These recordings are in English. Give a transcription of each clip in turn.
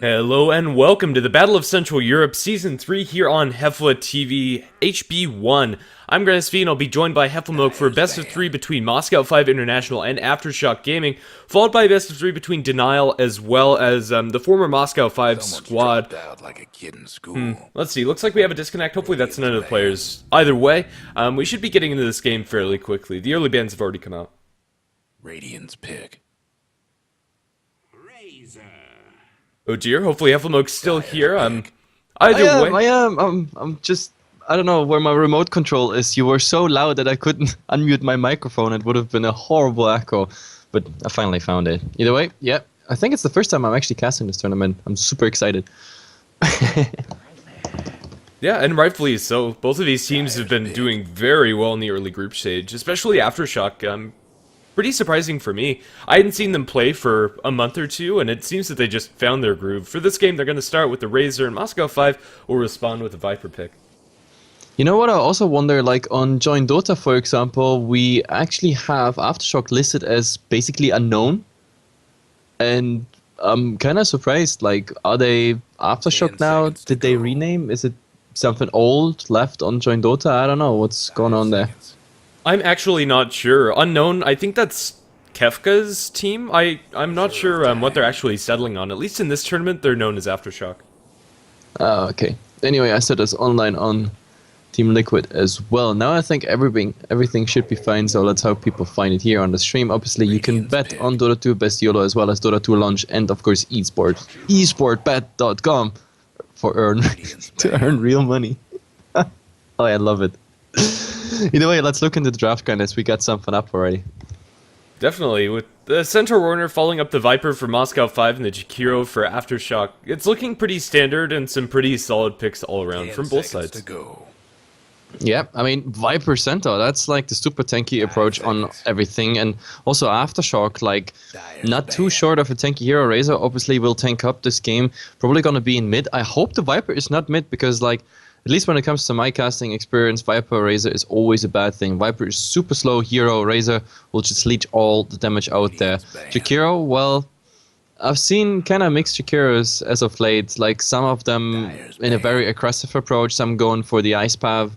Hello and welcome to the Battle of Central Europe Season 3 here on HeflaTV HB1. I'm GranSV and I'll be joined by HeflaMoke for a best of 3 between Moscow 5 International and AFTERSHOCK Gaming, followed by a best of 3 between Denial as well as the former Moscow 5 squad. Let's see, looks like we have a disconnect. Hopefully that's none of the players. Either way, we should be getting into this game fairly quickly. The early bans have already come out. Radiant's pick. Oh dear, hopefully HeflaMoke's still here. Either way. I'm just, I don't know where my remote control is. You were so loud that I couldn't unmute my microphone. It would have been a horrible echo, but I finally found it. Either way, yeah, I think it's the first time I'm actually casting this tournament. I'm super excited. Yeah, and rightfully so. Both of these teams have been doing very well in the early group stage, especially AFTERSHOCK. Pretty surprising for me. I hadn't seen them play for a month or two, and it seems that they just found their groove. For this game, they're going to start with the Razor, and Moscow 5 will respond with a Viper pick. You know what, I also wonder, like on Join Dota, for example, we actually have AFTERSHOCK listed as basically unknown. And I'm kind of surprised, like, are they AFTERSHOCK now? Did they rename? Is it something old left on Join Dota? I don't know what's going on there. I'm actually not sure. Unknown, I think that's Kefka's team. I'm not sure what they're actually settling on. At least in this tournament, they're known as AFTERSHOCK. Okay. Anyway, I said it's online on Team Liquid as well. Now I think everything should be fine, so let's hope people find it here on the stream. Obviously, you can bet on Dota 2 Best YOLO as well as Dota 2 launch and, of course, esportbet.com to earn real money. Oh, I love it. Either way, let's look into the draft guidance. We got something up already. Definitely, with the Centaur Warner following up the Viper for Moscow 5 and the Jakiro for AFTERSHOCK. It's looking pretty standard and some pretty solid picks all around from both sides. Yeah, I mean, Viper Centaur, that's like the super tanky approach on everything. And also AFTERSHOCK, like, not too short of a tanky hero. Razor obviously will tank up this game. Probably going to be in mid. I hope the Viper is not mid because, like, at least when it comes to my casting experience, Viper Razor is always a bad thing. Viper is super slow hero. Razor will just leech all the damage out there. Jakiro, well, I've seen kind of mixed Jakiros as of late. Like some of them in a very aggressive approach. Some going for the Ice Path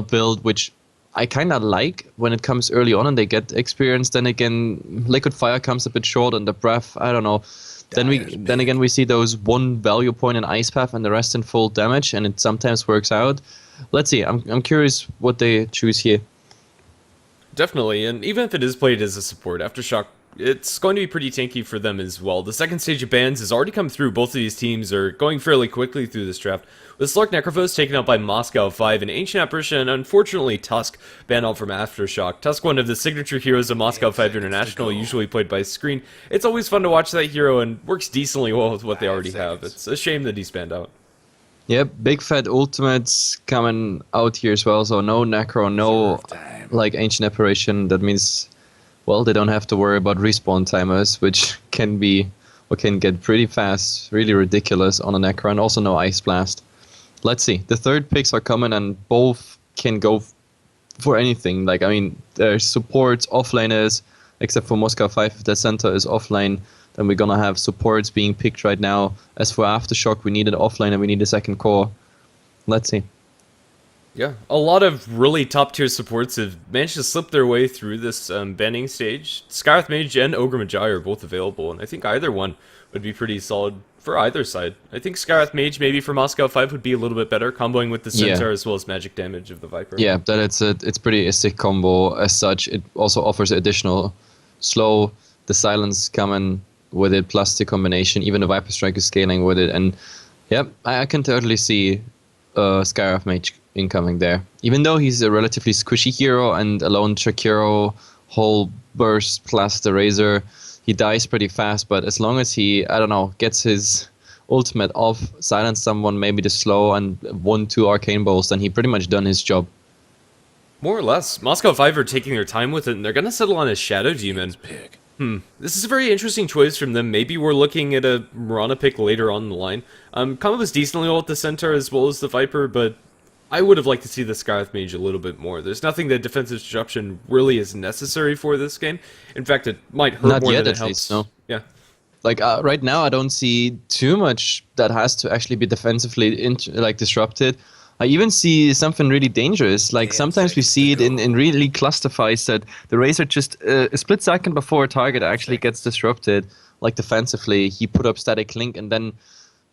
build, which I kind of like when it comes early on and they get experience. Then again, Liquid Fire comes a bit short on the breath. I don't know. Then again we see those one value point in Ice Path and the rest in full damage, and it sometimes works out. Let's see. I'm curious what they choose here. Definitely, and even if it is played as a support, AFTERSHOCK, it's going to be pretty tanky for them as well. The second stage of bans has already come through. Both of these teams are going fairly quickly through this draft. With Slark Necrophos taken out by Moscow 5 and Ancient Apparition, and unfortunately Tusk banned out from AFTERSHOCK. Tusk, one of the signature heroes of Moscow 5 International, usually played by Screen. It's always fun to watch that hero and works decently well with what they already have. It's a shame that he's banned out. Yep, big fat ultimates coming out here as well, so no Necro, no like Ancient Apparition. That means, well, they don't have to worry about respawn timers, which can be, or can get pretty fast, really ridiculous on a Necro, and also no Ice Blast. Let's see, the third picks are coming and both can go for anything. Like, I mean, there's supports, offlaners, except for Moscow 5, if the center is offlane, then we're gonna have supports being picked right now. As for AFTERSHOCK, we need an offlane and we need a second core. Let's see. Yeah, a lot of really top-tier supports have managed to slip their way through this banning stage. Skywrath Mage and Ogre Magi are both available, and I think either one would be pretty solid for either side. I think Skywrath Mage maybe for Moscow 5 would be a little bit better, comboing with the Centaur as well as magic damage of the Viper. Yeah, that it's pretty a sick combo as such. It also offers additional slow, the silence coming with it, plus the combination. Even the Viper Strike is scaling with it, and yeah, I can totally see Skywrath Mage incoming there. Even though he's a relatively squishy hero and alone Jakiro, whole burst plus the Razor, he dies pretty fast, but as long as he, I don't know, gets his ultimate off, silence someone, maybe the slow, and 1-2 arcane balls, then he pretty much done his job. More or less. Moscow 5 are taking their time with it, and they're going to settle on a Shadow Demon. This is a very interesting choice from them. Maybe we're looking at a Mirana pick later on in the line. Combo was decently well with the Centaur as well as the Viper, but I would have liked to see the Skywrath Mage a little bit more. There's nothing that defensive disruption really is necessary for this game. In fact, it might hurt Not more yet, than it at helps. least, no. Yeah. Like right now, I don't see too much that has to actually be defensively disrupted. I even see something really dangerous. Like sometimes we see it in really cluster fights that the Razor just a split second before a target actually gets disrupted, like defensively, he put up static link and then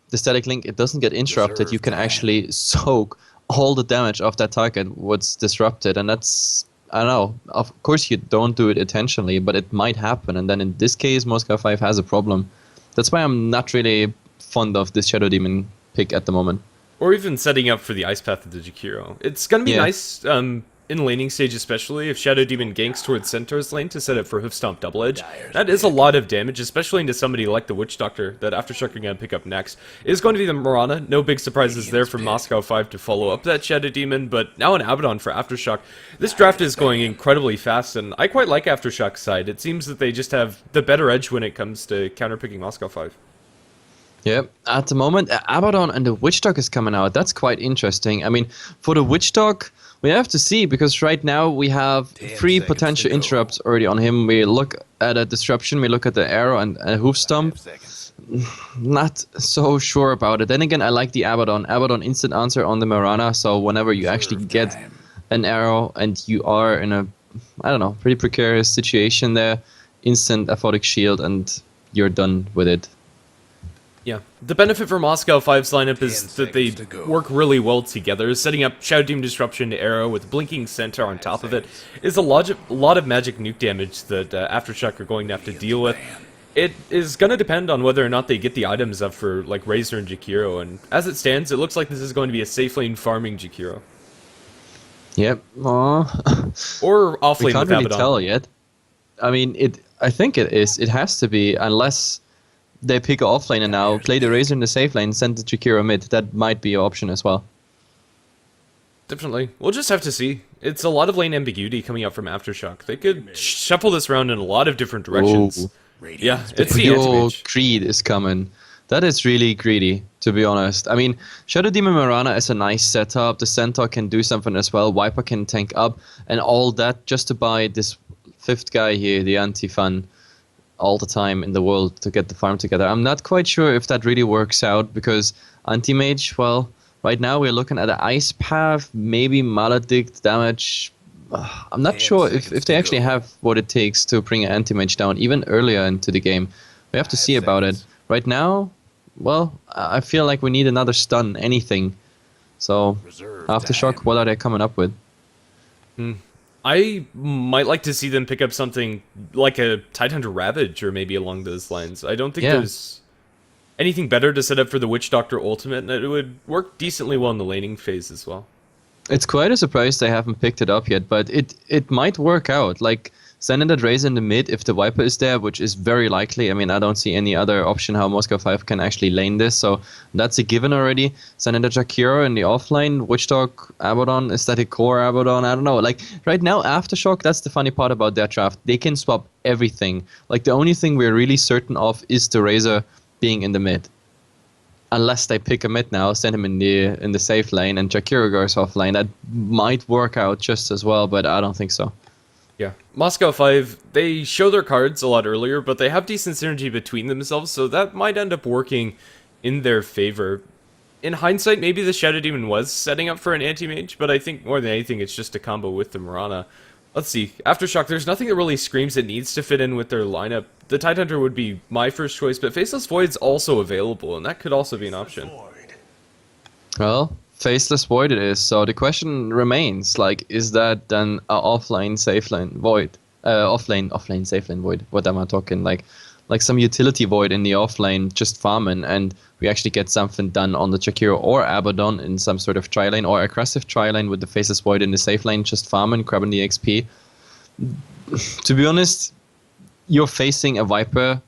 the static link, it doesn't get interrupted. You can actually soak all the damage of that target what's disrupted, and that's, I don't know, of course you don't do it intentionally, but it might happen, and then in this case Moscow 5 has a problem. That's why I'm not really fond of this Shadow Demon pick at the moment. Or even setting up for the Ice Path of the Jakiro. It's going to be nice, in laning stage especially, if Shadow Demon ganks towards Centaur's lane to set up for Hoofstomp Double Edge. That is a lot of damage, especially into somebody like the Witch Doctor that Aftershock are going to pick up next. It is going to be the Mirana. No big surprises there for Moscow 5 to follow up that Shadow Demon, but now an Abaddon for Aftershock. This draft is going incredibly fast, and I quite like Aftershock's side. It seems that they just have the better edge when it comes to counterpicking Moscow 5. Yeah, at the moment, Abaddon and the Witch Dog is coming out. That's quite interesting. I mean, for the Witch Dog, we have to see, because right now we have 3 potential interrupts already on him. We look at a disruption, we look at the arrow and a hoof stomp. Not so sure about it. Then again, I like the Abaddon. Abaddon instant answer on the Mirana, so whenever you actually get an arrow and you are in a, I don't know, pretty precarious situation there, instant aphotic shield and you're done with it. Yeah, the benefit for Moscow 5's lineup is that they work really well together. Setting up Shadow Demon Disruption to Arrow with Blinking Centaur on top of it is a lot of magic nuke damage that Aftershock are going to have to deal with. It is going to depend on whether or not they get the items up for like Razor and Jakiro, and as it stands, it looks like this is going to be a safe lane farming Jakiro. Yep. Or off lane we can't with really Abaddon. tell yet. I mean, I think it is. It has to be, unless they pick an off lane and now play the Razor in the safe lane, send the Jakiro mid. That might be an option as well. Definitely. We'll just have to see. It's a lot of lane ambiguity coming up from Aftershock. They could shuffle this around in a lot of different directions. Ooh. Yeah, it's the Pure anti-mage. greed is coming. That is really greedy, to be honest. I mean, Shadow Demon Mirana is a nice setup. The Centaur can do something as well. Viper can tank up and all that just to buy this 5th guy here, the anti-fun, all the time in the world to get the farm together. I'm not quite sure if that really works out, because anti-mage, well, right now we're looking at an Ice Path, maybe Maledict damage. I'm not sure if they actually have what it takes to bring an anti-mage down even earlier into the game. We have to see about it. Right now, well, I feel like we need another stun, anything. So, Aftershock, what are they coming up with? I might like to see them pick up something like a Tidehunter Ravage, or maybe along those lines. I don't think there's anything better to set up for the Witch Doctor Ultimate, and it would work decently well in the laning phase as well. It's quite a surprise they haven't picked it up yet, but it might work out. Like, sending that Razor in the mid if the Viper is there, which is very likely. I mean, I don't see any other option how Moscow 5 can actually lane this, so that's a given already. Sending the Jakiro in the offlane, Witchdog, Abaddon, Aesthetic Core, Abaddon, I don't know. Like, right now, Aftershock, that's the funny part about their draft. They can swap everything. Like, the only thing we're really certain of is the Razor being in the mid. Unless they pick a mid now, send him in the safe lane, and Jakiro goes offlane. That might work out just as well, but I don't think so. Yeah. Moscow 5, they show their cards a lot earlier, but they have decent synergy between themselves, so that might end up working in their favor. In hindsight, maybe the Shadow Demon was setting up for an anti-mage, but I think more than anything, it's just a combo with the Mirana. Let's see. Aftershock, there's nothing that really screams it needs to fit in with their lineup. The Tidehunter would be my first choice, but Faceless Void's also available, and that could also be an option. Well, Faceless Void it is, so the question remains, like, is that then a offlane, safe lane Void? Offlane, safe lane Void. What am I talking? Like some utility Void in the offlane, just farming, and we actually get something done on the Jakiro or Abaddon in some sort of tri-lane, or aggressive tri-lane with the Faceless Void in the safe lane, just farming, grabbing the XP. To be honest, you're facing a Viper,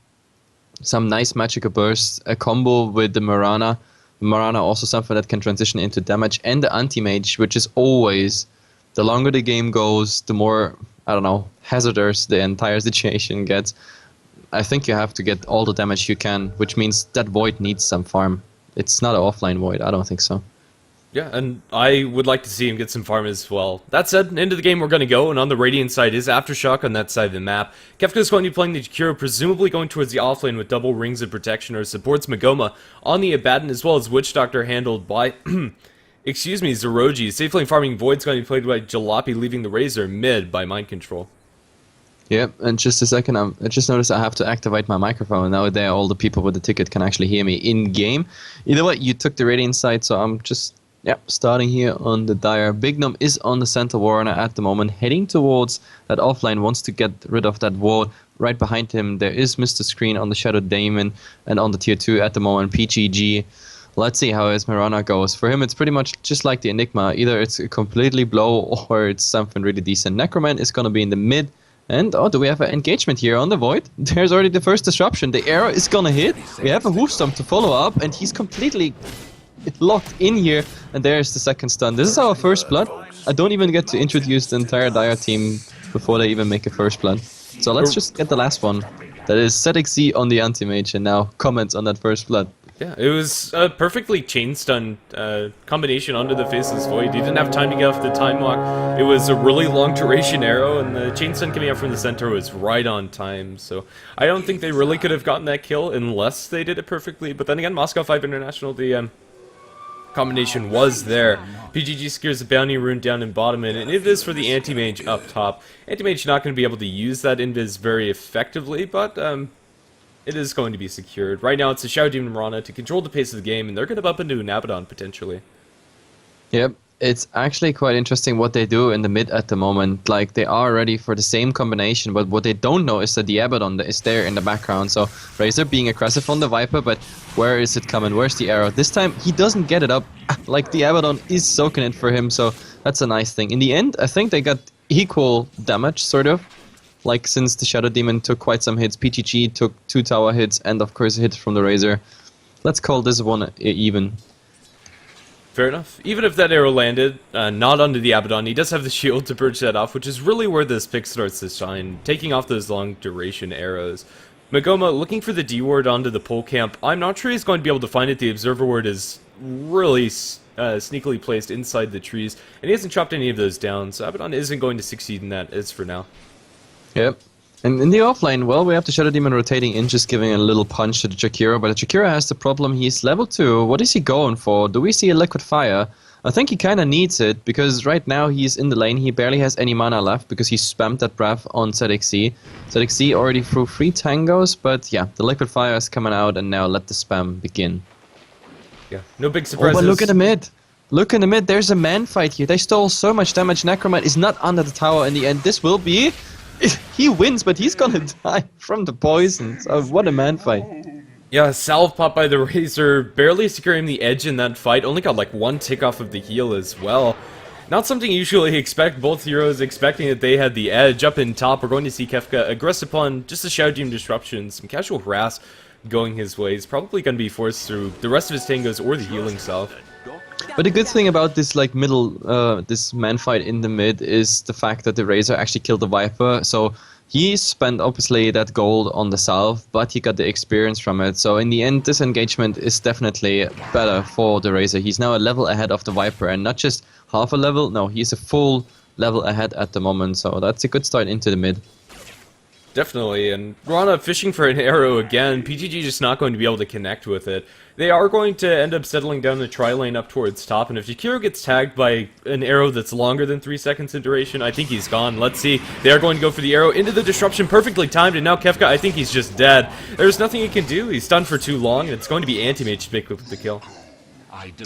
some nice magical bursts, a combo with the Mirana. Mirana also something that can transition into damage, and the anti-mage, which is always, the longer the game goes, the more, I don't know, hazardous the entire situation gets. I think you have to get all the damage you can, which means that Void needs some farm. It's not an offline Void, I don't think so. Yeah, and I would like to see him get some farm as well. That said, into the game we're going to go, and on the Radiant side is aFTERSHOCK on that side of the map. Kefka is going to be playing the Jakiro, presumably going towards the offlane with double rings of protection, or supports Magoma on the Abaddon, as well as Witch Doctor handled by, excuse me, Zeroji. Safe lane farming Void's going to be played by Jalopy, leaving the Razor mid by Mind Control. Yep, and just a second, I just noticed I have to activate my microphone, and now there all the people with the ticket can actually hear me in-game. Either way, you took the Radiant side, so I'm just, starting here on the Dire. Bignum is on the center Warner at the moment, heading towards that offline, wants to get rid of that wall. Right behind him, there is Mr. Screen on the Shadow Daemon, and on the tier 2 at the moment, PGG. Let's see how his Mirana goes. For him, it's pretty much just like the Enigma. Either it's a completely blow, or it's something really decent. Necroman is going to be in the mid. And, do we have an engagement here on the Void? There's already the first disruption. The arrow is gonna hit. We have a Hoofstomp to follow up, and he's completely locked in here. And there's the second stun. This is our first blood. I don't even get to introduce the entire Dire team before they even make a first blood. So let's just get the last one. That is ZXZ on the anti-mage, and now comments on that first blood. Yeah, it was a perfectly chain stun combination onto the Faceless Void. He didn't have time to get off the time walk. It was a really long duration arrow, and the chain stun coming out from the center was right on time. So I don't think they really could have gotten that kill unless they did it perfectly. But then again, Moscow 5 International, the combination was there. PGG secures the bounty rune down in bottom, and it is for the anti-mage up top. Anti-mage not going to be able to use that invis very effectively, but it is going to be secured. Right now, it's a Shadow Demon Mirana to control the pace of the game, and they're going to bump into an Abaddon, potentially. Yep, it's actually quite interesting what they do in the mid at the moment. Like, they are ready for the same combination, but what they don't know is that the Abaddon is there in the background. So, Razor being aggressive on the Viper, but where is it coming? Where's the arrow? This time, he doesn't get it up. Like, the Abaddon is soaking it for him, so that's a nice thing. In the end, I think they got equal damage, sort of. Like, since the Shadow Demon took quite some hits, PGG took 2 tower hits, and of course a hit from the Razor. Let's call this one even. Fair enough. Even if that arrow landed, not onto the Abaddon, he does have the shield to bridge that off, which is really where this pick starts to shine, taking off those long duration arrows. Magoma looking for the D ward onto the pole camp. I'm not sure he's going to be able to find it. The observer ward is really sneakily placed inside the trees, and he hasn't chopped any of those down, so Abaddon isn't going to succeed in that, as for now. Yep. And in the offlane, well, we have the Shadow Demon rotating in, just giving a little punch to the Jakiro, but the Jakiro has the problem, he's level 2. What is he going for? Do we see a Liquid Fire? I think he kind of needs it, because right now he's in the lane, he barely has any mana left, because he spammed that breath on ZXZ. ZXZ already threw 3 tangos, but yeah, the Liquid Fire is coming out, and now let the spam begin. Yeah, no big surprises. Oh, but look at the mid! Look in the mid, there's a man fight here. They stole so much damage, Necroman is not under the tower in the end. This will be... He wins, but he's gonna die from the poison. So what a man fight. Yeah, salve pop by the Razor, barely securing the edge in that fight. Only got like 1 tick off of the heal as well. Not something you usually expect. Both heroes expecting that they had the edge. Up in top, we're going to see Kefka aggressive upon just a Shadow Demon disruption, some casual harass going his way. He's probably going to be forced through the rest of his tangos or the healing salve. But the good thing about this like middle, this man fight in the mid is the fact that the Razor actually killed the Viper. So he spent obviously that gold on the salve, but he got the experience from it. So in the end, this engagement is definitely better for the Razor. He's now a level ahead of the Viper, and not just half a level. No, he's a full level ahead at the moment. So that's a good start into the mid. Definitely, and Rana fishing for an arrow again. PGG just not going to be able to connect with it. They are going to end up settling down the tri-lane up towards top, and if Jakiro gets tagged by an arrow that's longer than 3 seconds in duration, I think he's gone. Let's see. They are going to go for the arrow into the disruption, perfectly timed, and now Kefka, I think he's just dead. There's nothing he can do. He's stunned for too long, and it's going to be anti-mage to pick up the kill.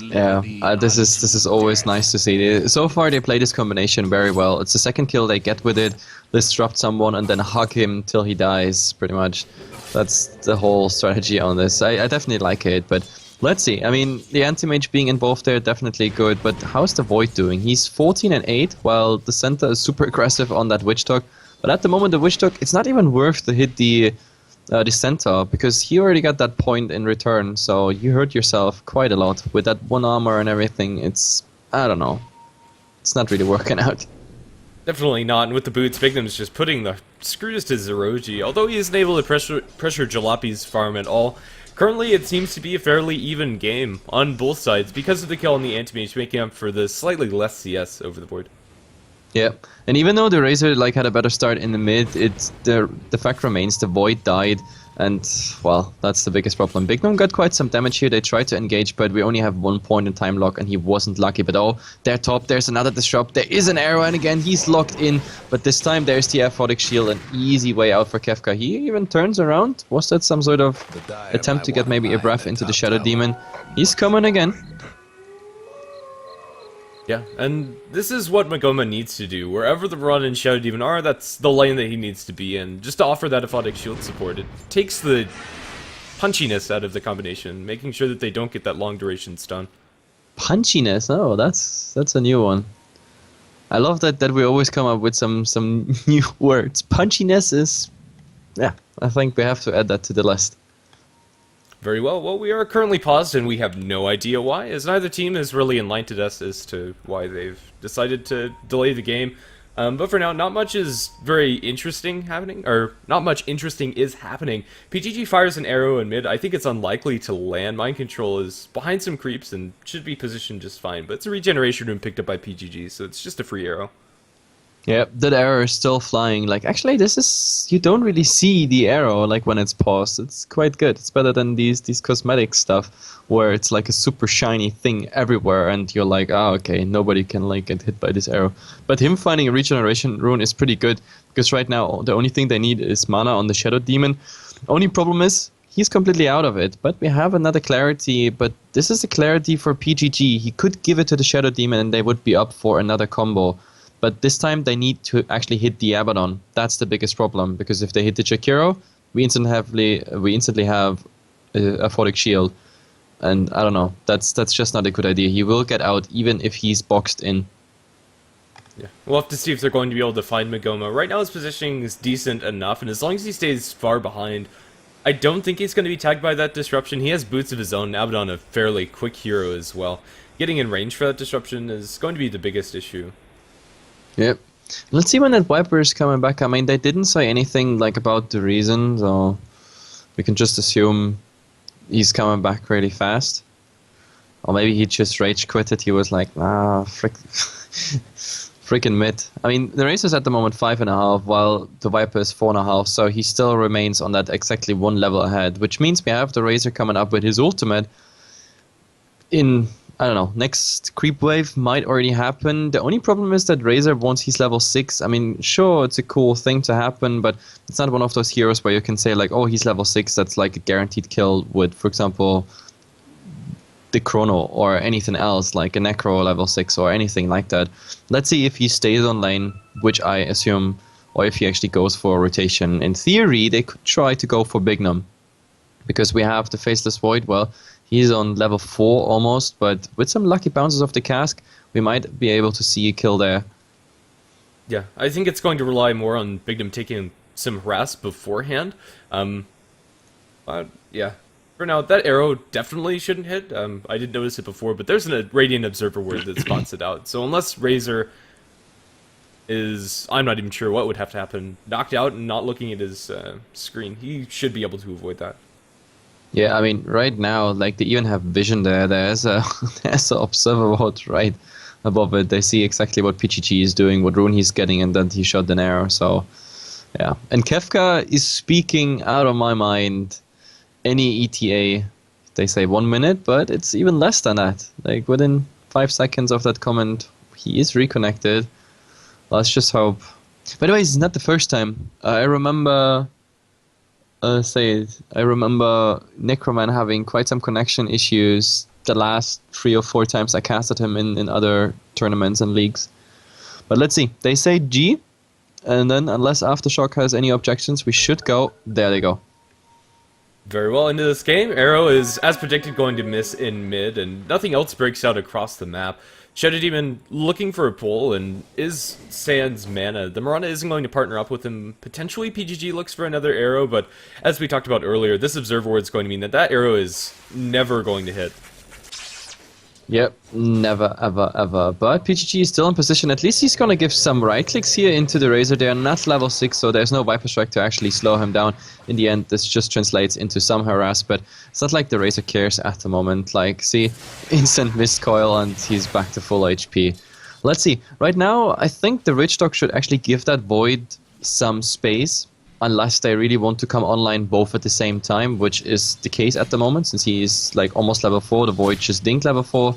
Yeah, this is always nice to see. So far they play this combination very well. It's the second kill they get with it. Disrupt someone and then hug him till he dies, pretty much. That's the whole strategy on this. I definitely like it, but let's see. I mean, the anti-mage being involved there, definitely good, but how's the Void doing? He's 14 and 8, while the center is super aggressive on that Witch Talk. But at the moment, the Witch Talk, it's not even worth to hit the center, because he already got that point in return, so you hurt yourself quite a lot. With that 1 armor and everything, it's... I don't know. It's not really working out. Definitely not, and with the boots, Bignum's just putting the screws to Zeroji. Although he isn't able to pressure Jalopy's farm at all, Currently, it seems to be a fairly even game on both sides because of the kill on the anti-mage making up for the slightly less CS over the board. Yeah, and even though the Razor like had a better start in the mid, it's the fact remains the Void died, and well, that's the biggest problem. Big Gnome got quite some damage here. They tried to engage, but we only have 1 point in time lock, and he wasn't lucky. But oh, they're top. There's another disrupt. There is an arrow, and again he's locked in. But this time there's the aphotic shield, an easy way out for Kefka. He even turns around. Was that some sort of attempt to get maybe a breath into the Shadow Demon? He's coming again. Yeah, and this is what Magoma needs to do. Wherever the Run and Shadow Demon are, that's the lane that he needs to be in. Just to offer that aphotic shield support. It takes the punchiness out of the combination, making sure that they don't get that long duration stun. Punchiness? Oh, that's a new one. I love that we always come up with some new words. Punchiness is... yeah, I think we have to add that to the list. Very well. Well, we are currently paused, and we have no idea why, as neither team has really enlightened us as to why they've decided to delay the game. But for now, not much is very interesting happening, or not much interesting is happening. PGG fires an arrow in mid. I think it's unlikely to land. Mind Control is behind some creeps and should be positioned just fine, but it's a regeneration room picked up by PGG, so it's just a free arrow. Yeah, that arrow is still flying. Like, actually, this is... you don't really see the arrow, like, when it's paused. It's quite good. It's better than these cosmetic stuff, where it's like a super shiny thing everywhere, and you're like, oh, okay, nobody can, like, get hit by this arrow. But him finding a regeneration rune is pretty good, because right now, the only thing they need is mana on the Shadow Demon. Only problem is, he's completely out of it, but we have another clarity, but this is a clarity for PGG. He could give it to the Shadow Demon, and they would be up for another combo. But this time they need to actually hit the Abaddon. That's the biggest problem, because if they hit the Jakiro, we instantly have a aphotic shield, and I don't know. That's just not a good idea. He will get out even if he's boxed in. Yeah, we'll have to see if they're going to be able to find Magoma. Right now his positioning is decent enough, and as long as he stays far behind, I don't think he's going to be tagged by that disruption. He has boots of his own. Abaddon, a fairly quick hero as well. Getting in range for that disruption is going to be the biggest issue. Yep. Let's see when that Viper is coming back. I mean, they didn't say anything like about the reason, so we can just assume he's coming back really fast. Or maybe he just rage quitted. He was like, ah, freaking mid. I mean, the race is at the moment 5.5, while the Viper is 4.5, so he still remains on that exactly 1 level ahead, which means we have the Razor coming up with his ultimate in... I don't know, next creep wave might already happen. The only problem is that Razor, once he's level 6, I mean, sure, it's a cool thing to happen, but it's not one of those heroes where you can say, like, oh, he's level 6, that's like a guaranteed kill with, for example, the Chrono or anything else, like a Necro level 6 or anything like that. Let's see if he stays on lane, which I assume, or if he actually goes for a rotation. In theory, they could try to go for Big Gnome, because we have the Faceless Void. Well, he's on level 4 almost, but with some lucky bounces of the cask, we might be able to see a kill there. Yeah, I think it's going to rely more on Big Gnome taking some harass beforehand. But yeah, for now, that arrow definitely shouldn't hit. I did notice it before, but there's a Radiant Observer word that spots it out. So unless Razor is, I'm not even sure what would have to happen, knocked out and not looking at his screen, he should be able to avoid that. Yeah, I mean, right now, like, they even have vision there. There's a observer ward right above it. They see exactly what PGG is doing, what rune he's getting, and then he shot an arrow, so... yeah. And Kefka is speaking out of my mind. Any ETA, they say 1 minute, but it's even less than that. Like, within 5 seconds of that comment, he is reconnected. Let's just hope. By the way, it's not the first time. I remember... I remember Necroman having quite some connection issues the last 3 or 4 times I casted him in other tournaments and leagues. But let's see. They say G, and then unless Aftershock has any objections, we should go. There they go. Very well into this game. Arrow is, as predicted, going to miss in mid, and nothing else breaks out across the map. Shadow Demon looking for a pull, and is sans mana. The Mirana isn't going to partner up with him. Potentially PGG looks for another arrow, but as we talked about earlier, this Observer Ward is going to mean that that arrow is never going to hit. Yep, never, ever, ever. But PGG is still in position. At least he's gonna give some right clicks here into the Razor. They're not level 6, so there's no Viper Strike to actually slow him down. In the end, this just translates into some harass, but it's not like the Razor cares at the moment. Like, see, instant missed coil and he's back to full HP. Let's see. Right now, I think the Rich Dog should actually give that Void some space, unless they really want to come online both at the same time, which is the case at the moment, since he is like almost level 4, the Void just dinked level 4.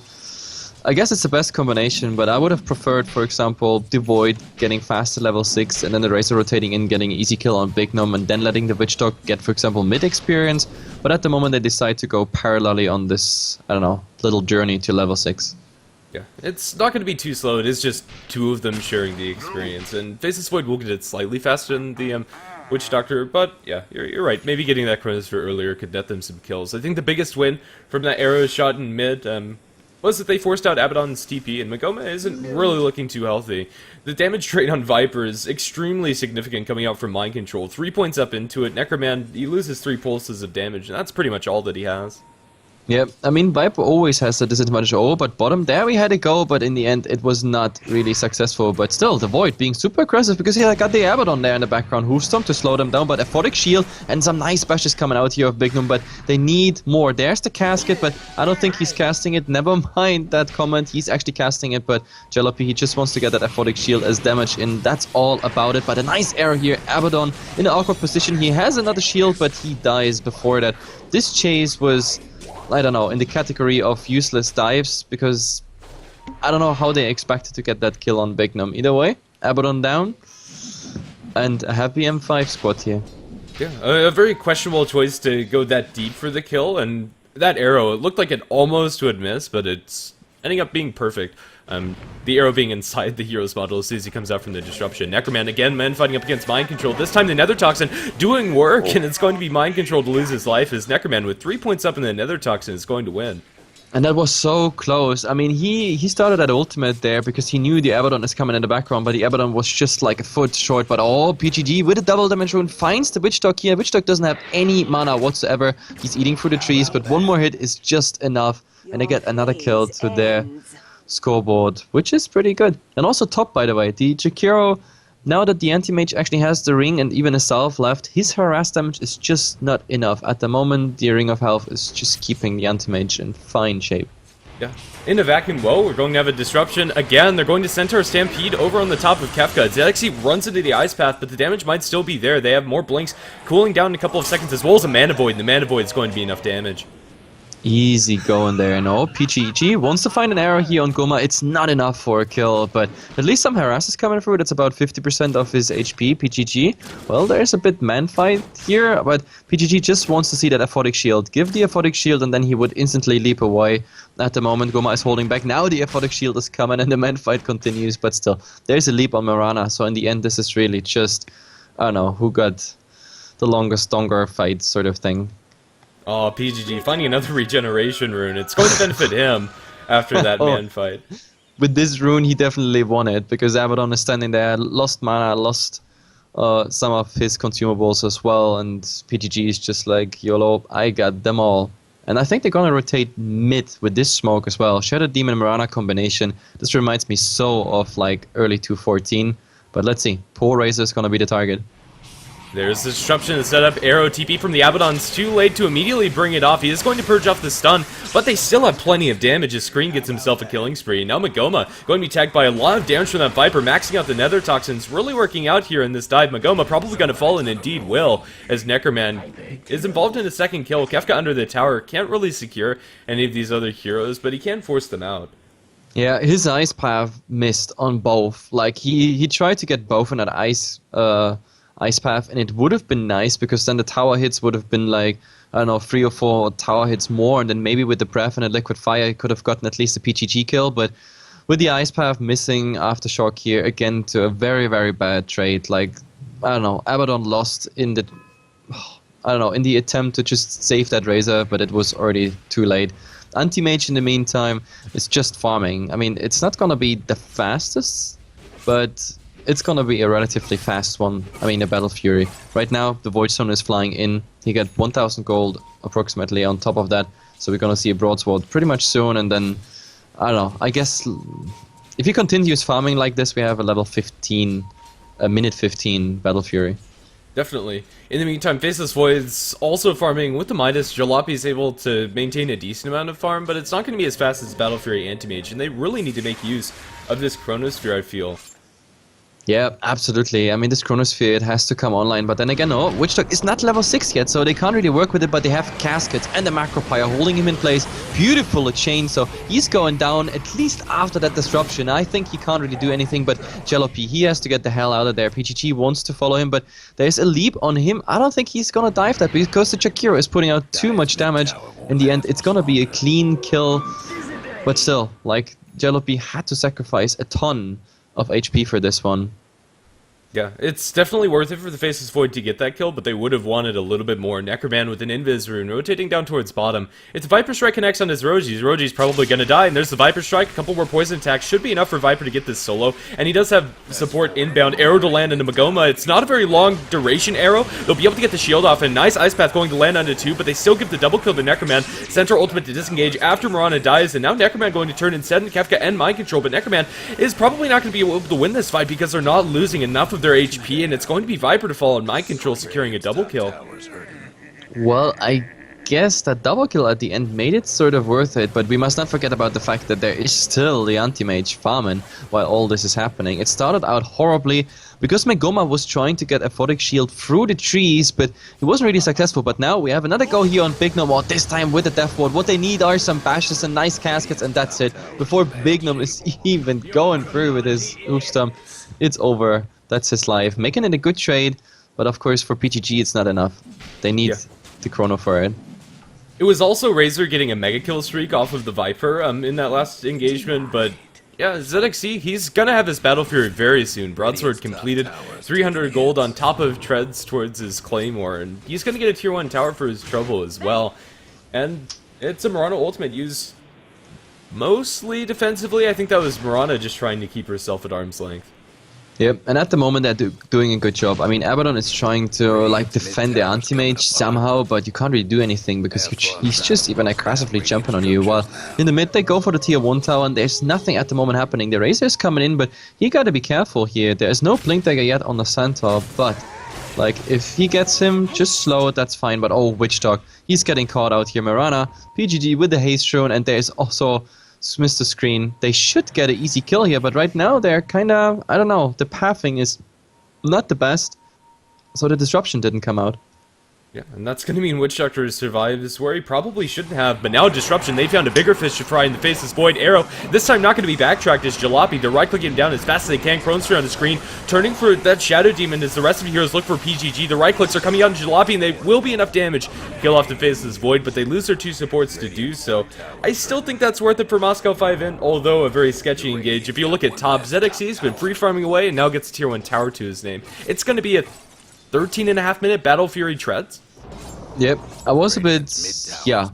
I guess it's the best combination, but I would have preferred, for example, the Void getting fast to level 6, and then the Razor rotating in, getting easy kill on Big Gnome, and then letting the Witch Dog get, for example, mid experience. But at the moment they decide to go parallelly on this, I don't know, little journey to level 6. Yeah, it's not going to be too slow. It is just two of them sharing the experience, and Faceless Void will get it slightly faster than the Witch Doctor, but yeah, you're right. Maybe getting that Chronosphere earlier could net them some kills. I think the biggest win from that arrow shot in mid was that they forced out Abaddon's TP, and Magoma isn't really looking too healthy. The damage trade on Viper is extremely significant coming out from Mind Control. 3 points up into it. Necroman, he loses 3 pulses of damage, and that's pretty much all that he has. Yeah, I mean, Viper always has a disadvantage over, but bottom there we had a go, but in the end it was not really successful. But still, the Void being super aggressive because he got the Abaddon there in the background, Hoofstomp to slow them down, but Aphotic Shield and some nice bashes coming out here of Big Gnome, but they need more. There's the casket, but I don't think he's casting it. Never mind that comment, he's actually casting it, but Jalopy, he just wants to get that Aphotic Shield as damage in. That's all about it, but a nice arrow here. Abaddon in an awkward position. He has another shield, but he dies before that. This chase was, I don't know, in the category of useless dives, because I don't know how they expected to get that kill on Big Gnome. Either way, Abaddon down, and a happy M5 squad here. Yeah, a very questionable choice to go that deep for the kill, and that arrow, it looked like it almost would miss, but it's ending up being perfect. The arrow being inside the hero's model as soon as he comes out from the disruption. Necroman again, man fighting up against Mind Control. This time the Nether Toxin doing work, and it's going to be Mind Control to lose his life as Necroman with 3 points up in the Nether Toxin is going to win. And that was so close. I mean, he started at ultimate there because he knew the Abaddon is coming in the background, but the Abaddon was just like a foot short. But PGG with a double damage rune finds the Witch Dog here. Witch Dog doesn't have any mana whatsoever. He's eating through the trees, but one more hit is just enough. And they get another kill to their scoreboard, which is pretty good. And also top, by the way, the Jakiro, now that the Anti-Mage actually has the ring and even a salve left, his harass damage is just not enough. At the moment, the Ring of Health is just keeping the Anti-Mage in fine shape. Yeah. In a vacuum, whoa, we're going to have a disruption. Again, they're going to Centaur Stampede over on the top of Kefka. Zexy runs into the Ice Path, but the damage might still be there. They have more blinks cooling down in a couple of seconds, as well as a Mana Void, and the Mana Void is going to be enough damage. Easy going there, no? PGG wants to find an arrow here on Goma. It's not enough for a kill, but at least some harass is coming through. That's about 50% of his HP. PGG, well, there's a bit man fight here, but PGG just wants to see that Aphotic Shield. Give the Aphotic Shield and then he would instantly leap away. At the moment, Goma is holding back. Now the Aphotic Shield is coming and the man fight continues, but still, there's a leap on Mirana. So in the end, this is really just, I don't know, who got the longest, longer fight sort of thing. Oh, PGG finding another regeneration rune. It's going to benefit him after that man fight. With this rune, he definitely won it because Abaddon is standing there, lost mana, lost some of his consumables as well, and PGG is just like, YOLO, I got them all. And I think they're gonna rotate mid with this smoke as well. Shadow Demon Mirana combination. This reminds me so of like early 2.14. But let's see. Poor Razor is gonna be the target. There's the disruption and setup. Arrow TP from the Abaddon's too late to immediately bring it off. He is going to purge off the stun, but they still have plenty of damage as Screen gets himself a killing spree. Now Magoma going to be tagged by a lot of damage from that Viper, maxing out the Nether Toxins. Really working out here in this dive. Magoma probably going to fall, and indeed will, as Necroman is involved in a second kill. Kefka under the tower can't really secure any of these other heroes, but he can force them out. Yeah, his Ice Path missed on both. Like, he tried to get both in that Ice Path, and it would have been nice because then the tower hits would have been like, I don't know, 3 or 4 tower hits more, and then maybe with the breath and the liquid fire he could have gotten at least a PGG kill. But with the Ice Path missing, Aftershock here again to a very, very bad trade. Like, I don't know, Abaddon lost in the, I don't know, in the attempt to just save that Razor, but it was already too late. Anti-Mage in the meantime is just farming. I mean, it's not gonna be the fastest, but it's gonna be a relatively fast one. I mean, a Battle Fury. Right now, the Void Stone is flying in. He got 1,000 gold approximately on top of that. So we're gonna see a Broadsword pretty much soon, and then I don't know. I guess if he continues farming like this, we have a level 15, a minute 15 Battle Fury. Definitely. In the meantime, Faceless Void's also farming with the Midas. Jalopy is able to maintain a decent amount of farm, but it's not going to be as fast as Battle Fury Anti-Mage, and they really need to make use of this Chronosphere, I feel. Yeah, absolutely. I mean, this Chronosphere, it has to come online, but then again, no, Witch Dog is not level 6 yet, so they can't really work with it, but they have Caskets and the Macro Pyre holding him in place. Beautiful chain, so he's going down at least after that disruption. I think he can't really do anything, but Jalopy, he has to get the hell out of there. PGG wants to follow him, but there's a leap on him. I don't think he's gonna dive that because the Jakiro is putting out too much damage. In the end, it's gonna be a clean kill, but still, like, Jalopy had to sacrifice a ton of HP for this one. Yeah, it's definitely worth it for the Faceless Void to get that kill, but they would have wanted a little bit more. Necroman with an Invis rune, rotating down towards bottom. If the Viper Strike connects on his Roji's, Roji's probably going to die, and there's the Viper Strike. A couple more poison attacks should be enough for Viper to get this solo, and he does have support inbound. Arrow to land into Magoma. It's not a very long duration arrow. They'll be able to get the shield off, and nice Ice Path going to land onto 2, but they still give the double kill to Necroman. Centaur ultimate to disengage after Mirana dies, and now Necroman going to turn instead in Kefka and Mind Control, but Necroman is probably not going to be able to win this fight because they're not losing enough of their HP, and it's going to be Viper to fall and Mind Control securing a double kill. Well, I guess that double kill at the end made it sort of worth it, but we must not forget about the fact that there is still the anti-mage farming while all this is happening. It started out horribly because Megoma was trying to get a Photic Shield through the trees, but he wasn't really successful. But now we have another go here on Big Gnome, this time with the Death Ward. What they need are some bashes and nice caskets, and that's it. Before Big Gnome is even going through with his Hoofstomp, it's over. That's his life. Making it a good trade, but of course for PGG it's not enough. They need the Chrono for it. It was also Razor getting a mega kill streak off of the Viper in that last engagement, but yeah, ZXC, he's gonna have his Battle Fury very soon. Broadsword completed, 300 gold on top of treads towards his Claymore, and he's gonna get a tier 1 tower for his trouble as well. And it's a Mirana ultimate used mostly defensively. I think that was Mirana just trying to keep herself at arm's length. Yep, and at the moment they're doing a good job. I mean, Abaddon is trying to like defend the anti-mage somehow, but you can't really do anything because he's just even aggressively jumping on you. While in the mid they go for the tier 1 tower and there's nothing at the moment happening. The Razor is coming in, but he gotta be careful here. There is no Blink Dagger yet on the Centaur, but like if he gets him, just slow it, that's fine. But oh, Witch Dog, he's getting caught out here. Mirana, PGG with the Haste Rune, and there's also Mr. Screen. They should get an easy kill here, but right now they're kind of, I don't know, the pathing is not the best, so the disruption didn't come out. Yeah, and that's going to mean Witch Doctor survives where he probably shouldn't have, but now Disruption, they found a bigger fish to fry in the Faceless Void. Arrow, this time not going to be backtracked as Jalopy. They're right-clicking him down as fast as they can. Chronosphere on the screen, turning for that Shadow Demon as the rest of the heroes look for PGG. The right-clicks are coming out on Jalopy, and they will be enough damage to kill off the Faceless Void, but they lose their 2 supports to do so. I still think that's worth it for Moscow 5-Int, although a very sketchy engage. If you look at top, ZXC's been free-farming away and now gets a tier 1 tower to his name. It's going to be a 13.5-minute Battle Fury Treads. Yep, I was a bit, yeah,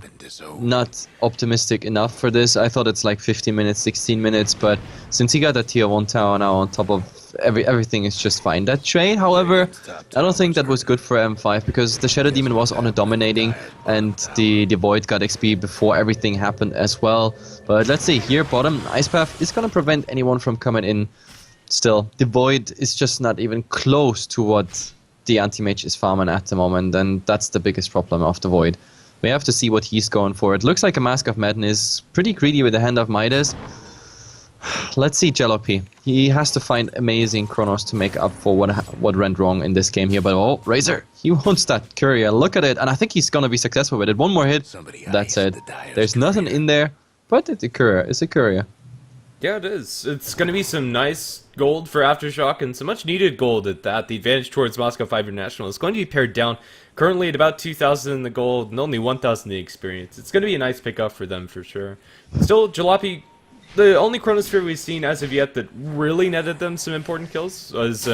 not optimistic enough for this. I thought it's like 15 minutes, 16 minutes, but since he got a tier 1 tower now on top of everything is just fine. That trade, however, I don't think that was good for M5 because the Shadow Demon was on a dominating and the Void got XP before everything happened as well. But let's see, here bottom, Ice Path is going to prevent anyone from coming in. Still, the Void is just not even close to what the anti-mage is farming at the moment, and that's the biggest problem of the Void. We have to see what he's going for. It looks like a Mask of Madness, pretty greedy with the Hand of Midas. Let's see Jalopy. He has to find amazing Chronos to make up for what went wrong in this game here, but oh, Razor, he wants that Courier. Look at it, and I think he's gonna be successful with it. One more hit, that's it. There's nothing in there, but it's a Courier. It's a Courier. Yeah, it is. It's going to be some nice gold for Aftershock and some much needed gold at that. The advantage towards Moscow 5 International is going to be pared down currently at about 2,000 in the gold and only 1,000 in the experience. It's going to be a nice pickup for them for sure. Still, Jalopy, the only Chronosphere we've seen as of yet that really netted them some important kills was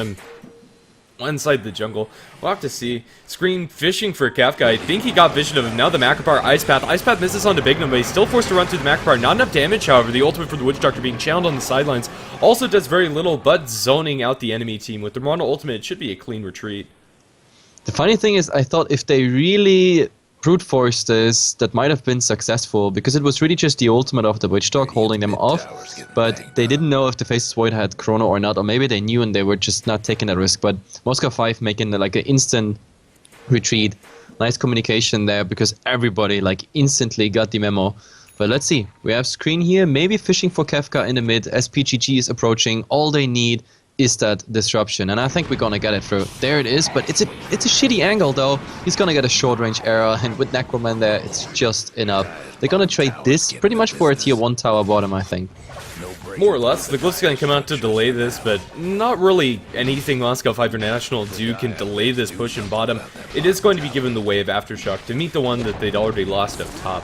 inside the jungle. We'll have to see. Screen fishing for Kafka. I think he got vision of him. Now the Macropar Ice Path. Ice Path misses onto Bignum, but he's still forced to run through the Macropar. Not enough damage, however. The ultimate for the Witch Doctor being channeled on the sidelines also does very little, but zoning out the enemy team. With the Mirana ultimate, it should be a clean retreat. The funny thing is, I thought if they really brute force this, that might have been successful, because it was really just the ultimate of the Witch Dog holding them off, but they didn't know if the Faceless Void had Chrono or not, or maybe they knew and they were just not taking that risk. But Moscow 5 making like an instant retreat. Nice communication there, because everybody like instantly got the memo. But let's see, we have screen here, maybe fishing for Kefka in the mid as PGG is approaching. All they need is that disruption, and I think we're gonna get it through. There it is, but it's a shitty angle though. He's gonna get a short range arrow, and with Necroman there, it's just enough. They're gonna trade this pretty much for a tier 1 tower bottom, I think. More or less, the Glyph's gonna come out to delay this, but not really anything Moscow 5 International do can delay this push in bottom. It is going to be given the way of Aftershock to meet the one that they'd already lost up top.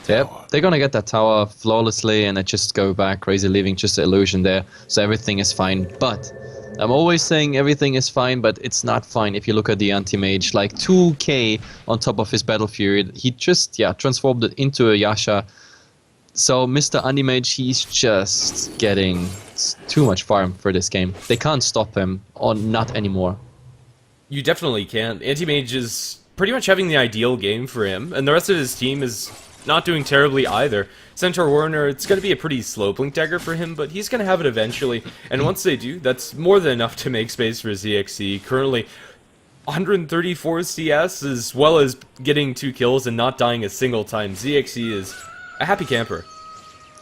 Yep, they're gonna get that tower flawlessly, and they just go back crazy, leaving just an illusion there. So everything is fine. But I'm always saying everything is fine, but it's not fine if you look at the anti-mage. Like 2k on top of his Battle Fury, he just transformed it into a Yasha. So Mr. Anti-Mage, he's just getting too much farm for this game. They can't stop him, or not anymore. You definitely can't. Anti-Mage is pretty much having the ideal game for him, and the rest of his team is not doing terribly either. Centaur Warner, it's going to be a pretty slow Blink Dagger for him, but he's going to have it eventually, and once they do, that's more than enough to make space for ZXC. Currently 134 CS, as well as getting 2 kills and not dying a single time. ZXC is a happy camper.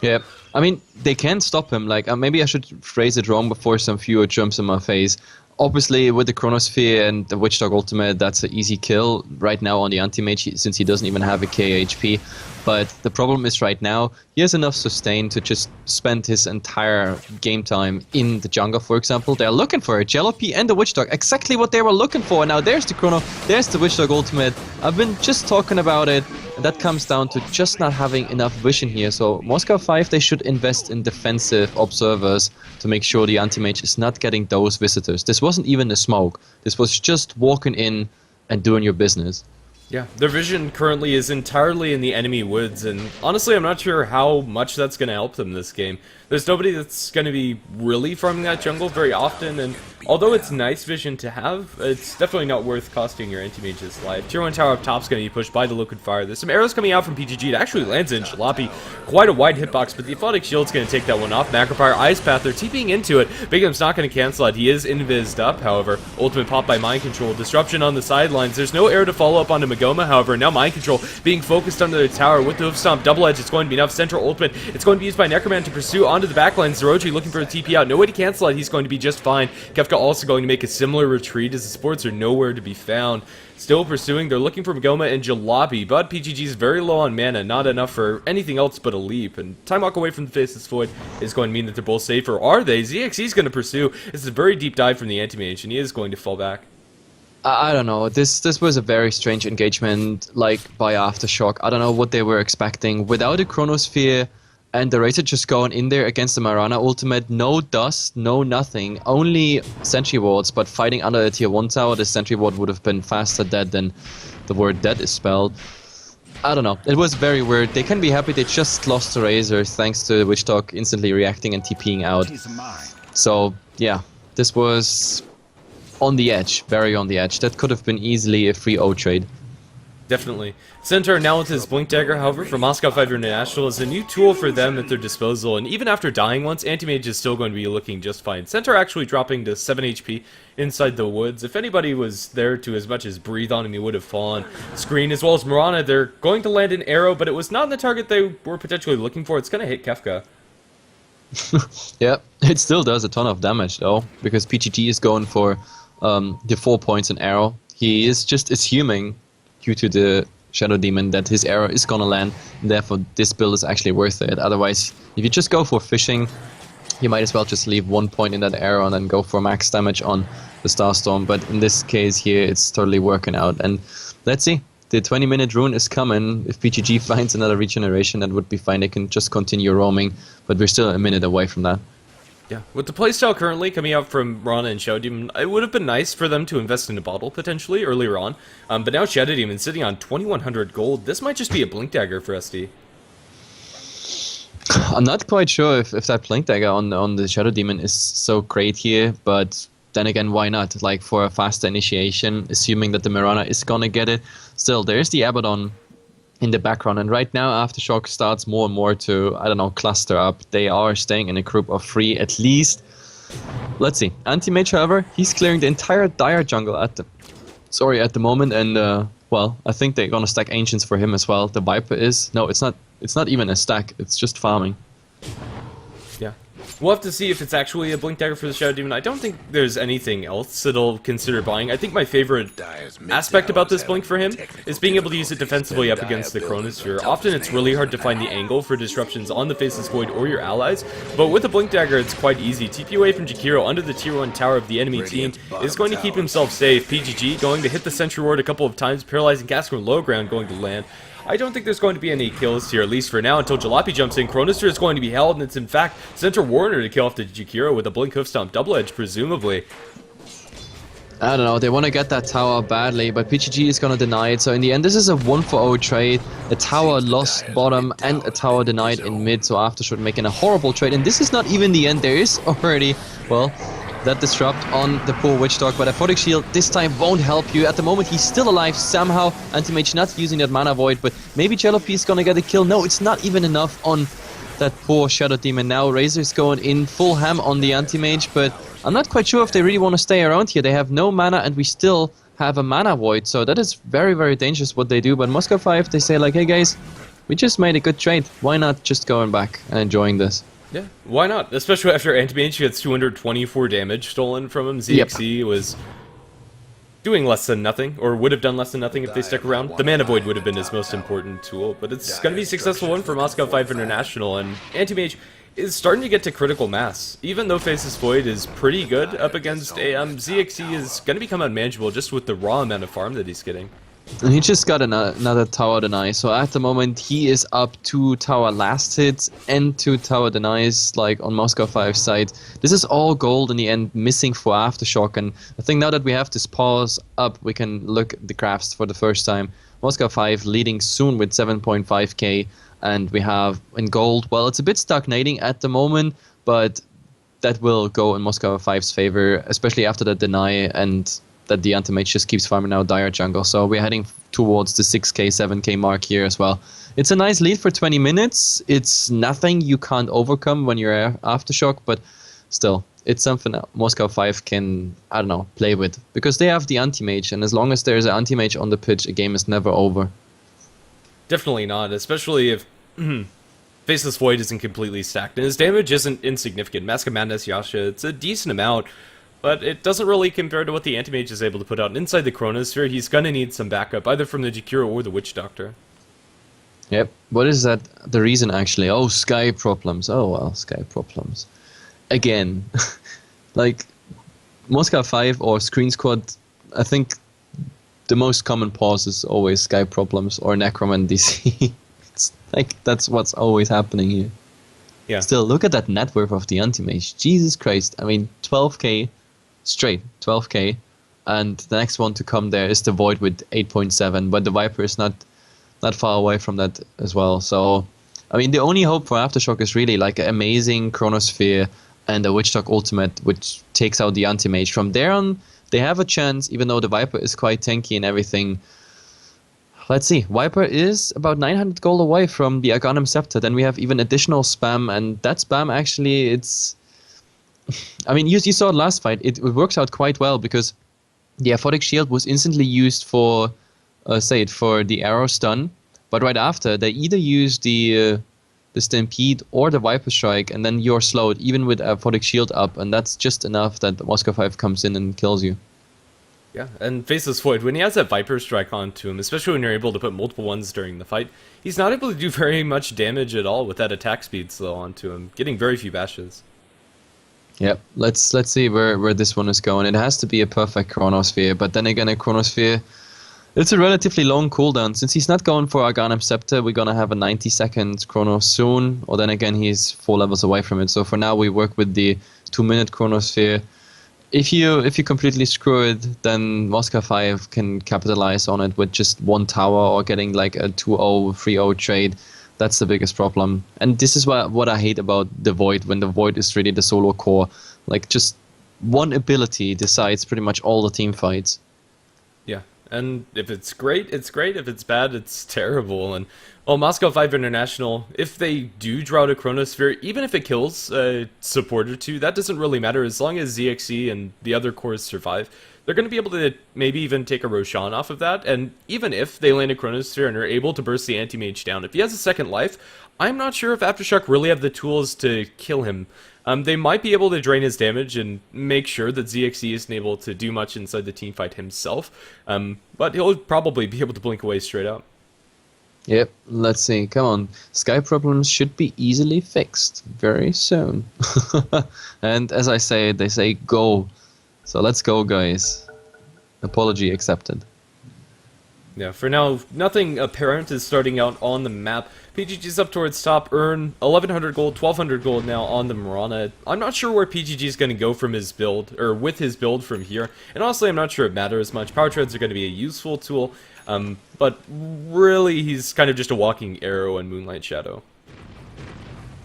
Yeah, I mean, they can stop him. Like, maybe I should phrase it wrong before some viewer jumps in my face. Obviously, with the Chronosphere and the Witch Dog Ultimate, that's an easy kill right now on the Anti-Mage, since he doesn't even have a K HP. But the problem is right now, he has enough sustain to just spend his entire game time in the jungle, for example. They're looking for a Jalopy and the Witch Dog, exactly what they were looking for. Now there's the Chrono, there's the Witch Dog Ultimate. I've been just talking about it, and that comes down to just not having enough vision here. So Moscow 5, they should invest in defensive observers to make sure the Anti-Mage is not getting those visitors. This wasn't even a smoke. This was just walking in and doing your business. Yeah, their vision currently is entirely in the enemy woods, and honestly, I'm not sure how much that's going to help them this game. There's nobody that's going to be really farming that jungle very often, and although it's nice vision to have, it's definitely not worth costing your anti-mage's life. Tier 1 tower up top is going to be pushed by the Liquid Fire. There's some arrows coming out from PGG. It actually lands in Jalopy. Quite a wide hitbox, but the Athletic Shield's going to take that one off. Macrofire, Ice Path, they're TPing into it. Bigum's not going to cancel it. He is invised up, however. Ultimate pop by Mind Control. Disruption on the sidelines. There's no arrow to follow up onto Magoma, however. Now Mind Control being focused under the tower with the Hoof Stomp. Double Edge, it's going to be enough. Central Ultimate, it's going to be used by Necroman to pursue onto the backlines. Zeroji looking for a TP out. No way to cancel it. He's going to be just fine. Kefka also going to make a similar retreat as the supports are nowhere to be found. Still pursuing. They're looking for Magoma and Jalopy, but PGG is very low on mana, not enough for anything else but a leap. And time walk away from the Faceless Void is going to mean that they're both safe, or are they? ZXC is going to pursue. This is a very deep dive from the Anti-Mage, and he is going to fall back. I don't know. This was a very strange engagement, like by Aftershock. I don't know what they were expecting. Without a Chronosphere and the Razor just going in there against the Marana Ultimate, no dust, no nothing, only Sentry Wards, but fighting under a tier 1 tower, the Sentry Ward would have been faster dead than the word dead is spelled. I don't know. It was very weird. They can be happy they just lost the Razor thanks to Witch Dog instantly reacting and TPing out. So, yeah, this was on the edge, very on the edge. That could have been easily a 3-0 trade. Definitely. Centaur now with his Blink Dagger, however, from Moscow 5 International is a new tool for them at their disposal, and even after dying once, Anti-Mage is still going to be looking just fine. Centaur actually dropping to 7 HP inside the woods. If anybody was there to as much as breathe on him, he would have fallen. Screen, as well as Marana, they're going to land an arrow, but it was not the target they were potentially looking for. It's going to hit Kefka. Yeah, it still does a ton of damage, though, because PGG is going for the 4 points an arrow. He is just assuming, due to the Shadow Demon, that his arrow is gonna land, and therefore this build is actually worth it. Otherwise, if you just go for fishing, you might as well just leave 1 point in that arrow and then go for max damage on the Starstorm. But in this case here, it's totally working out. And let's see, the 20-minute rune is coming. If PGG finds another regeneration, that would be fine. They can just continue roaming, but we're still a minute away from that. Yeah, with the playstyle currently coming out from Rana and Shadow Demon, it would have been nice for them to invest in a bottle, potentially, earlier on. But now Shadow Demon sitting on 2100 gold. This might just be a Blink Dagger for SD. I'm not quite sure if that Blink Dagger on the Shadow Demon is so great here, but then again, why not? Like for a faster initiation, assuming that the Mirana is gonna get it. Still, there's the Abaddon in the background, and right now Aftershock starts more and more to, I don't know, cluster up. They are staying in a group of 3 at least. Let's see. Anti-Mage, however, he's clearing the entire Dire jungle at the moment, and well, I think they're gonna stack Ancients for him as well. The Viper is no, it's not even a stack. It's just farming. Yeah. We'll have to see if it's actually a Blink Dagger for the Shadow Demon. I don't think there's anything else that'll consider buying. I think my favorite aspect about this Blink for him is being able to use it defensively up against the Chronosphere. Often it's really hard to find the angle for disruptions on the Faceless Void or your allies, but with a Blink Dagger it's quite easy. TP away from Jakiro under the tier 1 tower of the enemy team is going to keep himself safe. PGG going to hit the Sentry Ward a couple of times, paralyzing Cast from low ground going to land. I don't think there's going to be any kills here, at least for now, until Jalopy jumps in. Chronosphere is going to be held, and it's in fact Center Warner to kill off the Jakiro with a Blink Hoof Stomp double edge, presumably. I don't know, they want to get that tower badly, but PGG is going to deny it. So in the end, this is a 1-for-0 trade. A tower lost bottom and a tower denied in mid, so Aftershock making a horrible trade. And this is not even the end, there is already, well, that disrupt on the poor Witch Dog, but Aphotic Shield this time won't help you. At the moment, he's still alive somehow. Anti-Mage not using that Mana Void, but maybe Jalopy is gonna get a kill. No, it's not even enough on that poor Shadow Demon. Now Razor's going in full ham on the Anti-Mage, but I'm not quite sure if they really want to stay around here. They have no mana, and we still have a Mana Void, so that is very, very dangerous what they do. But Moscow 5, they say like, hey guys, we just made a good trade. Why not just going back and enjoying this? Yeah, why not? Especially after Anti-Mage gets 224 damage stolen from him. ZXE was doing less than nothing, or would have done less than nothing if they stuck around. The Mana Void would have been his most important tool, but it's going to be a successful one for Moscow 5 International, and Anti-Mage is starting to get to critical mass. Even though Faceless Void is pretty good up against AM, ZXE is going to become unmanageable just with the raw amount of farm that he's getting. And he just got another tower deny, so at the moment he is up 2 tower last hits and 2 tower denies, like on Moscow 5's side. This is all gold in the end, missing for Aftershock, and I think now that we have this pause up, we can look at the graphs for the first time. Moscow 5 leading soon with 7.5k, and we have in gold, well, it's a bit stagnating at the moment, but that will go in Moscow 5's favor, especially after the deny and that the Anti-Mage just keeps farming out Dire jungle. So we're heading towards the 6k, 7k mark here as well. It's a nice lead for 20 minutes. It's nothing you can't overcome when you're Aftershock, but still, it's something that Moscow 5 can, I don't know, play with. Because they have the Anti-Mage, and as long as there's an Anti-Mage on the pitch, a game is never over. Definitely not, especially if Faceless Void isn't completely stacked, and his damage isn't insignificant. Mask of Madness, Yasha, it's a decent amount, but it doesn't really compare to what the Anti-Mage is able to put out. Inside the Chronosphere, he's gonna need some backup, either from the Jakiro or the Witch Doctor. Yep. What is that? The reason, actually? Oh, Sky problems. Oh, well, Sky problems. Again. Like, Moscow 5 or Screen Squad, I think the most common pause is always Sky problems or Necroman DC. It's like, that's what's always happening here. Yeah. Still, look at that net worth of the Anti-Mage. Jesus Christ. I mean, 12k straight, 12k. And the next one to come there is the Void with 8.7, but the Viper is not far away from that as well. So, I mean, the only hope for Aftershock is really like an amazing Chronosphere and a Witch Dog ultimate, which takes out the Anti-Mage. From there on, they have a chance, even though the Viper is quite tanky and everything. Let's see, Viper is about 900 gold away from the Aghanim Scepter. Then we have even additional spam, and that spam actually, it's... I mean, you saw it last fight, it works out quite well, because the Aphotic Shield was instantly used for, for the arrow stun, but right after, they either use the Stampede or the Viper Strike, and then you're slowed, even with Aphotic Shield up, and that's just enough that Moscow 5 comes in and kills you. Yeah, and Faceless Void, when he has that Viper Strike onto him, especially when you're able to put multiple ones during the fight, he's not able to do very much damage at all with that attack speed slow onto him, getting very few bashes. Yep, let's see where this one is going. It has to be a perfect Chronosphere, but then again, a Chronosphere, it's a relatively long cooldown. Since he's not going for Aghanim Scepter, we're gonna have a 90-second Chrono soon, or then again, he's 4 levels away from it. So for now, we work with the 2-minute Chronosphere. If you completely screw it, then Moscow 5 can capitalize on it with just 1 tower or getting like a 2-0, 3-0 trade. That's the biggest problem. And this is what I hate about the Void, when the Void is really the solo core. Like, just one ability decides pretty much all the team fights. Yeah, and if it's great, it's great. If it's bad, it's terrible. And well, Moscow 5 International, if they do draw to Chronosphere, even if it kills a support or two, that doesn't really matter as long as ZXE and the other cores survive. They're going to be able to maybe even take a Roshan off of that, and even if they land a Chronosphere and are able to burst the Anti-Mage down, if he has a second life, I'm not sure if Aftershock really have the tools to kill him. They might be able to drain his damage and make sure that ZXE isn't able to do much inside the teamfight himself, but he'll probably be able to blink away straight up. Yep, let's see. Come on. Sky problems should be easily fixed very soon. And as I say, they say go. So let's go, guys. Apology accepted. Yeah, for now, nothing apparent is starting out on the map. PGG's up towards top, earn 1100 gold, 1200 gold now on the Mirana. I'm not sure where PGG is going to go from his build, or with his build from here. And honestly, I'm not sure it matters much. Power treads are going to be a useful tool, but really, he's kind of just a walking arrow and Moonlight Shadow.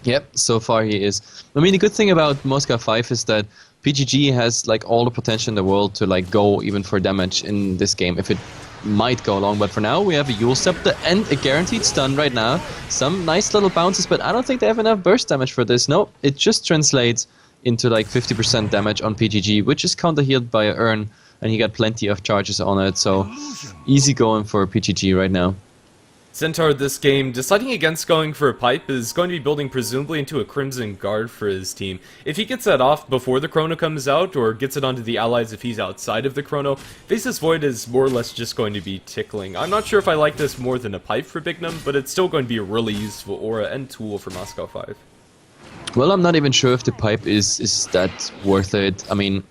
Yep, so far he is. I mean, the good thing about Moscow 5 is that PGG has like all the potential in the world to like go even for damage in this game if it might go along, but for now we have a Yule Scepter and a guaranteed stun right now. Some nice little bounces, but I don't think they have enough burst damage for this. No, it just translates into like 50% damage on PGG, which is counter-healed by a Urn, and he got plenty of charges on it, so easy going for PGG right now. Centaur this game, deciding against going for a pipe, is going to be building presumably into a Crimson Guard for his team. If he gets that off before the Chrono comes out, or gets it onto the allies if he's outside of the Chrono, Faceless Void is more or less just going to be tickling. I'm not sure if I like this more than a pipe for Bignum, but it's still going to be a really useful aura and tool for Moscow 5. Well, I'm not even sure if the pipe is that worth it. I mean,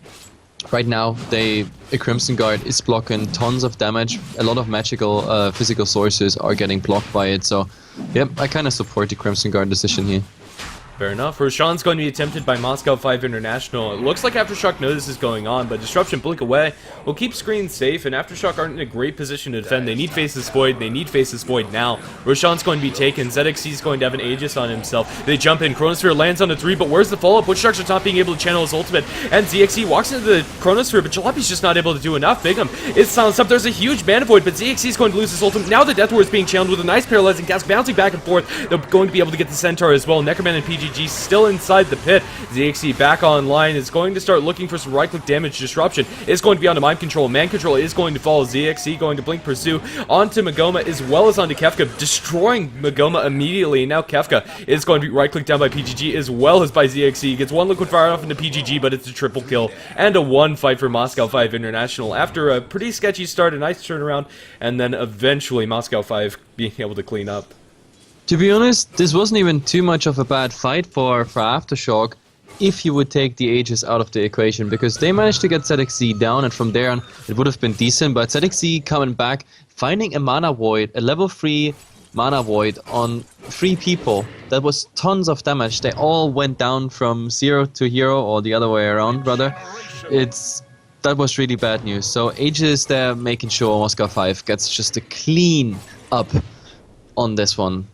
right now, a Crimson Guard is blocking tons of damage. A lot of magical, physical sources are getting blocked by it. So, yep, I kind of support the Crimson Guard decision here. Fair enough. Roshan's going to be attempted by Moscow 5 International. It looks like Aftershock knows this is going on, but Disruption blink away will keep screens safe, and Aftershock aren't in a great position to defend. They need Faceless Void. They need Faceless Void now. Roshan's going to be taken. ZXC's going to have an Aegis on himself. They jump in. Chronosphere lands on a 3, but where's the follow-up? Witchshark's not being able to channel his ultimate, and ZXC walks into the Chronosphere, but Jalapi's just not able to do enough. Bignum is silenced up. There's a huge Mana Void, but ZXC's going to lose his ultimate. Now the Death Ward is being channeled with a nice Paralyzing Cast, bouncing back and forth. They're going to be able to get the Centaur as well. Necroman and PGG still inside the pit. ZXC back online is going to start looking for some right-click damage. Disruption is going to be onto Mind Control. Man Control is going to fall. ZXC going to Blink Pursue onto Magoma as well as onto Kefka, destroying Magoma immediately. And now Kefka is going to be right-clicked down by PGG as well as by ZXC. Gets one Liquid Fire off into PGG, but it's a triple kill and a 1 fight for Moscow 5 International after a pretty sketchy start, a nice turnaround, and then eventually Moscow 5 being able to clean up. To be honest, this wasn't even too much of a bad fight for Aftershock if you would take the Aegis out of the equation, because they managed to get ZXZ down, and from there on it would have been decent, but ZXZ coming back, finding a Mana Void, a level 3 Mana Void on 3 people, that was tons of damage. They all went down from 0 to hero, or the other way around rather. That was really bad news. So Aegis there making sure Moscow 5 gets just a clean up on this one.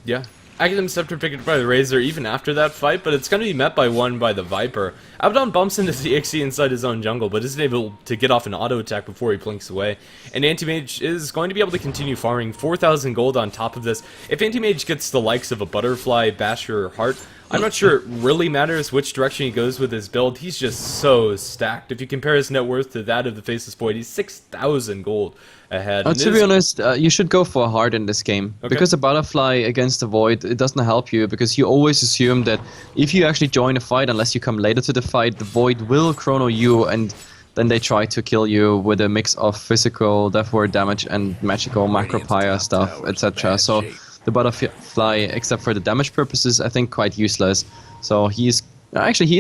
Yeah. Academ Scepter picked up by the Razor even after that fight, but it's going to be met by one by the Viper. Abaddon bumps into ZXC inside his own jungle, but isn't able to get off an auto attack before he blinks away. And Anti-Mage is going to be able to continue farming 4,000 gold on top of this. If Anti-Mage gets the likes of a Butterfly, Basher, or Heart, I'm not sure it really matters which direction he goes with his build. He's just so stacked. If you compare his net worth to that of the Faceless Void, he's 6,000 gold ahead. To be honest, you should go for a Heart in this game. Okay. Because a Butterfly against a Void, it doesn't help you, because you always assume that if you actually join a fight, unless you come later to the fight, the Void will chrono you, and then they try to kill you with a mix of physical Death Ward damage and magical Macropyre stuff, etc. So the Butterfly, except for the damage purposes, I think quite useless. So he's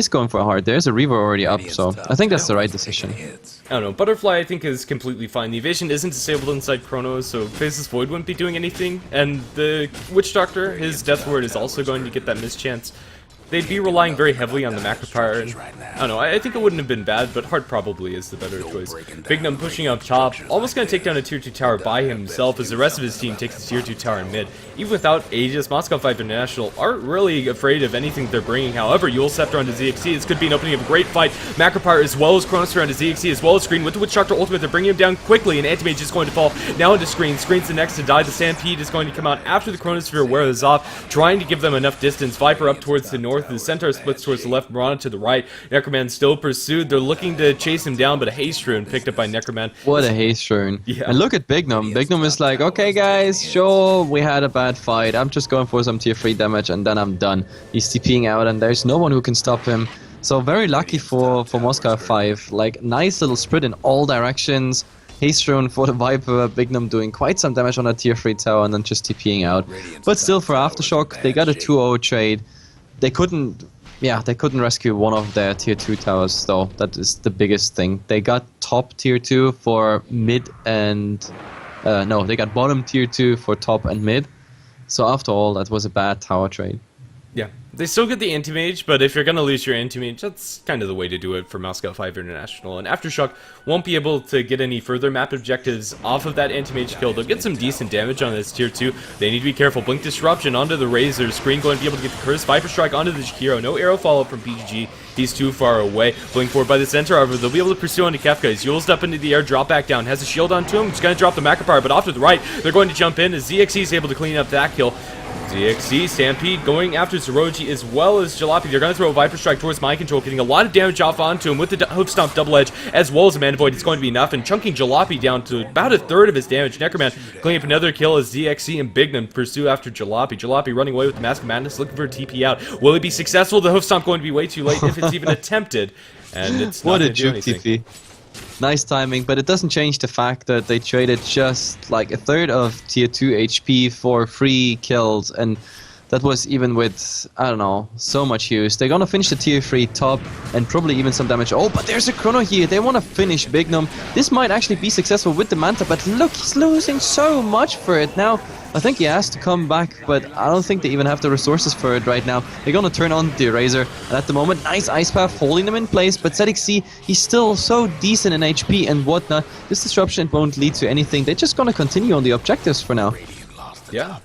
going for a Heart. There's a Reaver already up, so I think that's the right decision. I don't know, Butterfly I think is completely fine. The evasion isn't disabled inside Chrono, so Faceless Void wouldn't be doing anything. And the Witch Doctor, his Death Ward is also going to get that mischance. they'd be relying very heavily on the macro power. And, I don't know, I think it wouldn't have been bad, but hard probably is the better choice. Bignum pushing up top, almost going to take down a tier 2 tower by himself as the rest of his team takes a tier 2 tower in mid. Even without Aegis, Moscow 5 International aren't really afraid of anything they're bringing. However, Yule Scepter onto ZXC, this could be an opening of a great fight. Macro power as well as Chronosphere onto ZXC as well as Screen with the Witch Doctor ultimate. They're bringing him down quickly, and Anti-Mage is going to fall now into Screen. Screen's the next to die. The Stampede is going to come out after the Chronosphere wears off, trying to give them enough distance. Viper up towards the north, the Centaur splits towards the left, Mirana to the right. Necroman still pursued. They're looking to chase him down, but a haste rune picked up by Necroman. What a haste rune. Yeah. And look at Bignum. Bignum is like, okay guys, sure, we had a bad fight. I'm just going for some tier 3 damage and then I'm done. He's TPing out and there's no one who can stop him. So very lucky for Moscow 5. Like, nice little sprint in all directions. Haste rune for the Viper, Bignum doing quite some damage on a tier 3 tower and then just TPing out. But still for Aftershock, they got a 2-0 trade. They couldn't rescue one of their tier 2 towers though. That is the biggest thing. They got top tier 2 for mid and... no, they got bottom tier 2 for top and mid. So after all, that was a bad tower trade. Yeah, they still get the Anti-Mage, but if you're going to lose your Anti-Mage, that's kind of the way to do it for Moscow 5 International. And Aftershock won't be able to get any further map objectives off of that Anti-Mage kill. They'll get some decent damage on this tier 2. They need to be careful. Blink Disruption onto the Razor. Screen going to be able to get the Curse. Viper Strike onto the Jakiro. No arrow follow-up from PGG. He's too far away. Blink forward by the center, however, they'll be able to pursue onto Kefka. He's Yuled up into the air, drop back down. Has a shield onto him. He's going to drop the macro power, but off to the right, they're going to jump in as ZXC is able to clean up that kill. ZXC, Stampede going after Zeroji as well as Jalopy. They're going to throw a Viper Strike towards Mind Control, getting a lot of damage off onto him with the Hoof Stomp Double Edge as well as a Mana Void. It's going to be enough, and chunking Jalopy down to about a third of his damage. Necroman cleaning up another kill as ZXC and Bignum pursue after Jalopy. Jalopy running away with the Mask of Madness, looking for a TP out. Will he be successful? The Hoof Stomp going to be way too late if it's even attempted, and it's not What a going to do juke anything. TP. Nice timing, but it doesn't change the fact that they traded just like a third of tier 2 HP for 3 kills, and that was even with, I don't know, so much use. They're gonna finish the tier 3 top and probably even some damage. Oh, but there's a Chrono here. They want to finish Bignum. This might actually be successful with the Manta, but look, he's losing so much for it now. I think he has to come back, but I don't think they even have the resources for it right now. They're gonna turn on the Razor, and at the moment, nice Ice Path holding them in place, but ZXC, he's still so decent in HP and whatnot. This disruption won't lead to anything. They're just gonna continue on the objectives for now. Yeah.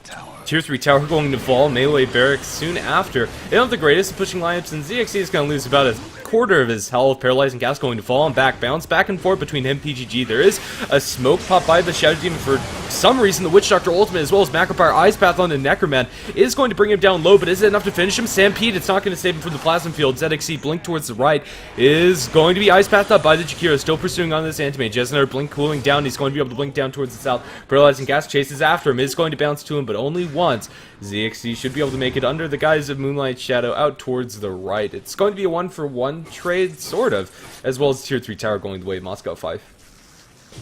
Tier 3 tower going to fall, melee barracks soon after. They don't have the greatest of pushing lineups, and ZXC is going to lose about a quarter of his health. Paralyzing Gas going to fall and bounce back and forth between him and PGG. There is a smoke pop by the Shadow Demon for some reason. The Witch Doctor ultimate as well as Macropire Ice Path on the Necroman is going to bring him down low, but is it enough to finish him? Stampede, it's not going to save him from the Plasma Field. ZXC Blink towards the right is going to be Ice Pathed up by the Jakiro, still pursuing on this Anti-Mage. Has another Blink cooling down. He's going to be able to blink down towards the south. Paralyzing Gas chases after him. Is going to bounce to him, but only once. ZXC should be able to make it under the guise of Moonlight Shadow out towards the right. It's going to be a 1-for-1 trade, sort of, as well as tier 3 tower going the way of Moscow 5.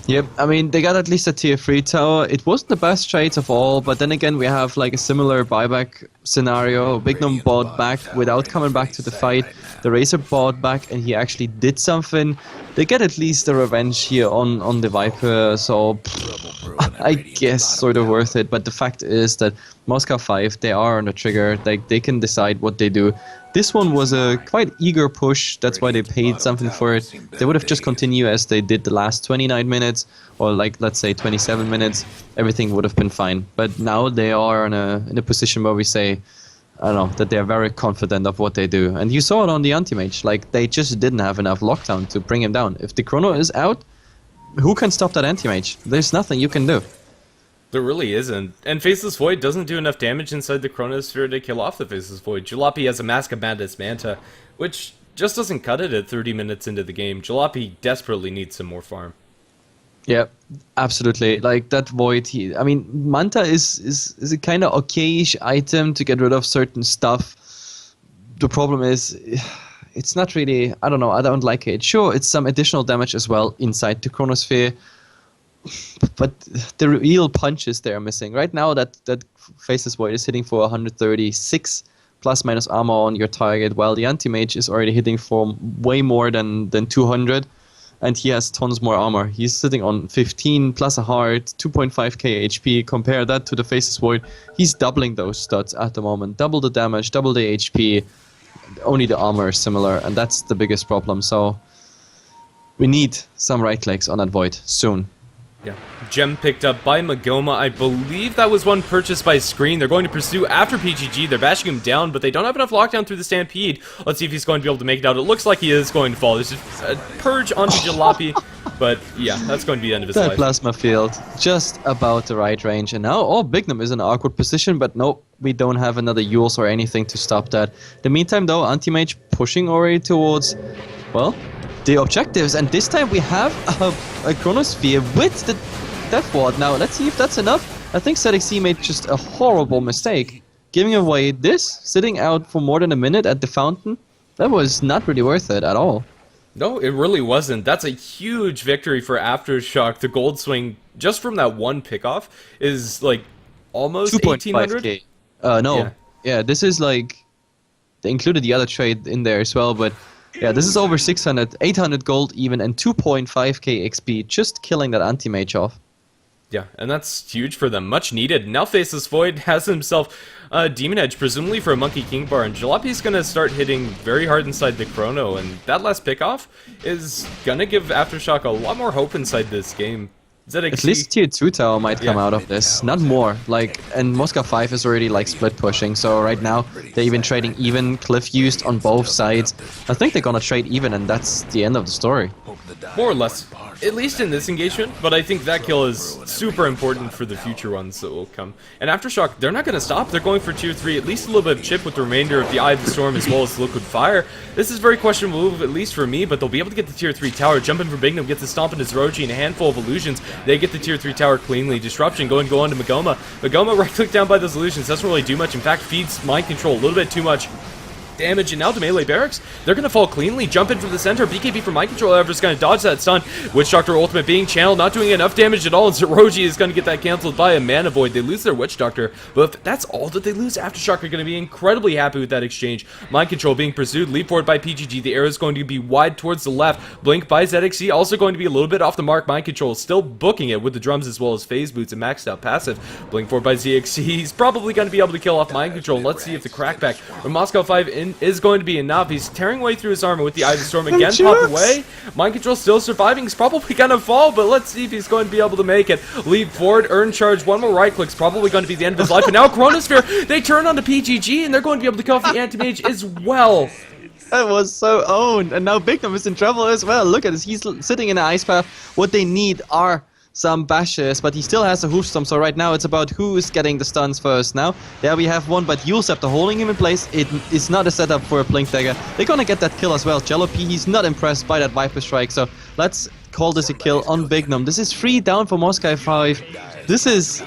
Yep, I mean, they got at least a tier 3 tower. It wasn't the best trades of all, but then again, we have like a similar buyback scenario. Bignum bought back without coming back to the fight. The Razor bought back and he actually did something. They get at least a revenge here on the Viper, so I guess sort of worth it. But the fact is that Moscow 5, they are on the trigger. They can decide what they do. This one was a quite eager push, that's why they paid something for it. They would have just continued as they did the last 29 minutes, or like, let's say 27 minutes, everything would have been fine. But now they are in a position where we say, I don't know, that they're very confident of what they do. And you saw it on the Anti-Mage, like, they just didn't have enough lockdown to bring him down. If the Chrono is out, who can stop that Anti-Mage? There's nothing you can do. There really isn't. And Faceless Void doesn't do enough damage inside the Chronosphere to kill off the Faceless Void. Jalopy has a Mask of Madness Manta, which just doesn't cut it at 30 minutes into the game. Jalopy desperately needs some more farm. Yeah, absolutely. Like that Void, I mean, Manta is a kind of okayish item to get rid of certain stuff. The problem is, it's not really, I don't know, I don't like it. Sure, it's some additional damage as well inside the Chronosphere, but the real punches they are missing. Right now, that Faceless Void is hitting for 136 plus minus armor on your target, while the Anti-Mage is already hitting for way more than 200, and he has tons more armor. He's sitting on 15 plus a heart, 2.5k HP. Compare that to the Faceless Void. He's doubling those stats at the moment. Double the damage, double the HP. only the armor is similar, and that's the biggest problem. So we need some right clicks on that Void soon. Yeah, gem picked up by Magoma. I believe that was one purchased by Screen. They're going to pursue after PGG. They're bashing him down, but they don't have enough lockdown through the Stampede. Let's see if he's going to be able to make it out. It looks like he is going to fall. There's just a purge onto Jalopy, but yeah, that's going to be the end of his That life. plasma field, just about the right range. And now, oh, Bignum is in an awkward position, but nope, we don't have another Yules or anything to stop that. In the meantime, though, Anti-Mage pushing already towards, well, the objectives, and this time we have a Chronosphere with the Death Ward. Now, let's see if that's enough. I think ZXC made just a horrible mistake. Giving away this, sitting out for more than a minute at the fountain, that was not really worth it at all. No, it really wasn't. That's a huge victory for Aftershock. The gold swing, just from that one pickoff, is like almost 1800. 2.5k. No. Yeah, this is like, they included the other trade in there as well, but yeah, this is over 600, 800 gold even, and 2.5k XP, just killing that anti-mage off. Yeah, and that's huge for them. Much needed. Now Faceless Void has himself a Demon Edge, presumably for a Monkey King bar, and Jalopy's gonna start hitting very hard inside the Chrono, and that last pickoff is gonna give Aftershock a lot more hope inside this game. ZXC, At least tier 2 tower might come out of this, not more. Like, and Moscow 5 is already like split pushing, so right now they're even trading even, Cliff used on both sides. I think they're gonna trade even, and that's the end of the story. more or less, at least in this engagement, but I think that kill is super important for the future ones that will come. And Aftershock, they're not going to stop. They're going for tier 3, at least a little bit of chip with the remainder of the Eye of the Storm as well as Liquid Fire. This is a very questionable move, at least for me, but they'll be able to get the tier 3 tower. Jump in for Bignum, gets the stomp into Zeroji and a handful of illusions. They get the tier 3 tower cleanly. Disruption going to go on to Magoma. Magoma right click down by those illusions, doesn't really do much. In fact, feeds mind control a little bit too much damage, and now to melee barracks, they're gonna fall cleanly. Jump in from the center. BKB from mind control, however, is gonna dodge that stun. Witch Doctor ultimate being channeled, not doing enough damage at all, and Zeroji is gonna get that cancelled by a Mana Void. They lose their Witch Doctor, but if that's all that they lose, Aftershock are gonna be incredibly happy with that exchange. Mind control being pursued, leap forward by PGG. The arrow is going to be wide towards the left. Blink by ZXC, also going to be a little bit off the mark. Mind control still booking it with the drums as well as phase boots and maxed out passive. Blink forward by ZXC. He's probably going to be able to kill off mind control. Let's see if the crackback from Moscow 5 is going to be enough. He's tearing away through his armor with the Eye of the Storm again. Pop away. Mind control still surviving. He's probably going to fall, but let's see if he's going to be able to make it. Leap forward, earn charge. One more right click's probably going to be the end of his life. And now Chronosphere, they turn on to PGG, and they're going to be able to kill off the anti-mage as well. That was so owned, and now Bignum is in trouble as well. Look at this, he's sitting in an ice path. What they need are some bashes, but he still has a hoof stomp, so right now it's about who is getting the stuns first. Now, there we have one, but Yule Scepter holding him in place. It is not a setup for a Blink Dagger. They're gonna get that kill as well. Jalopy, he's not impressed by that Viper Strike, so let's call this a kill on Bignum. This is 3 down for Moscow 5. This is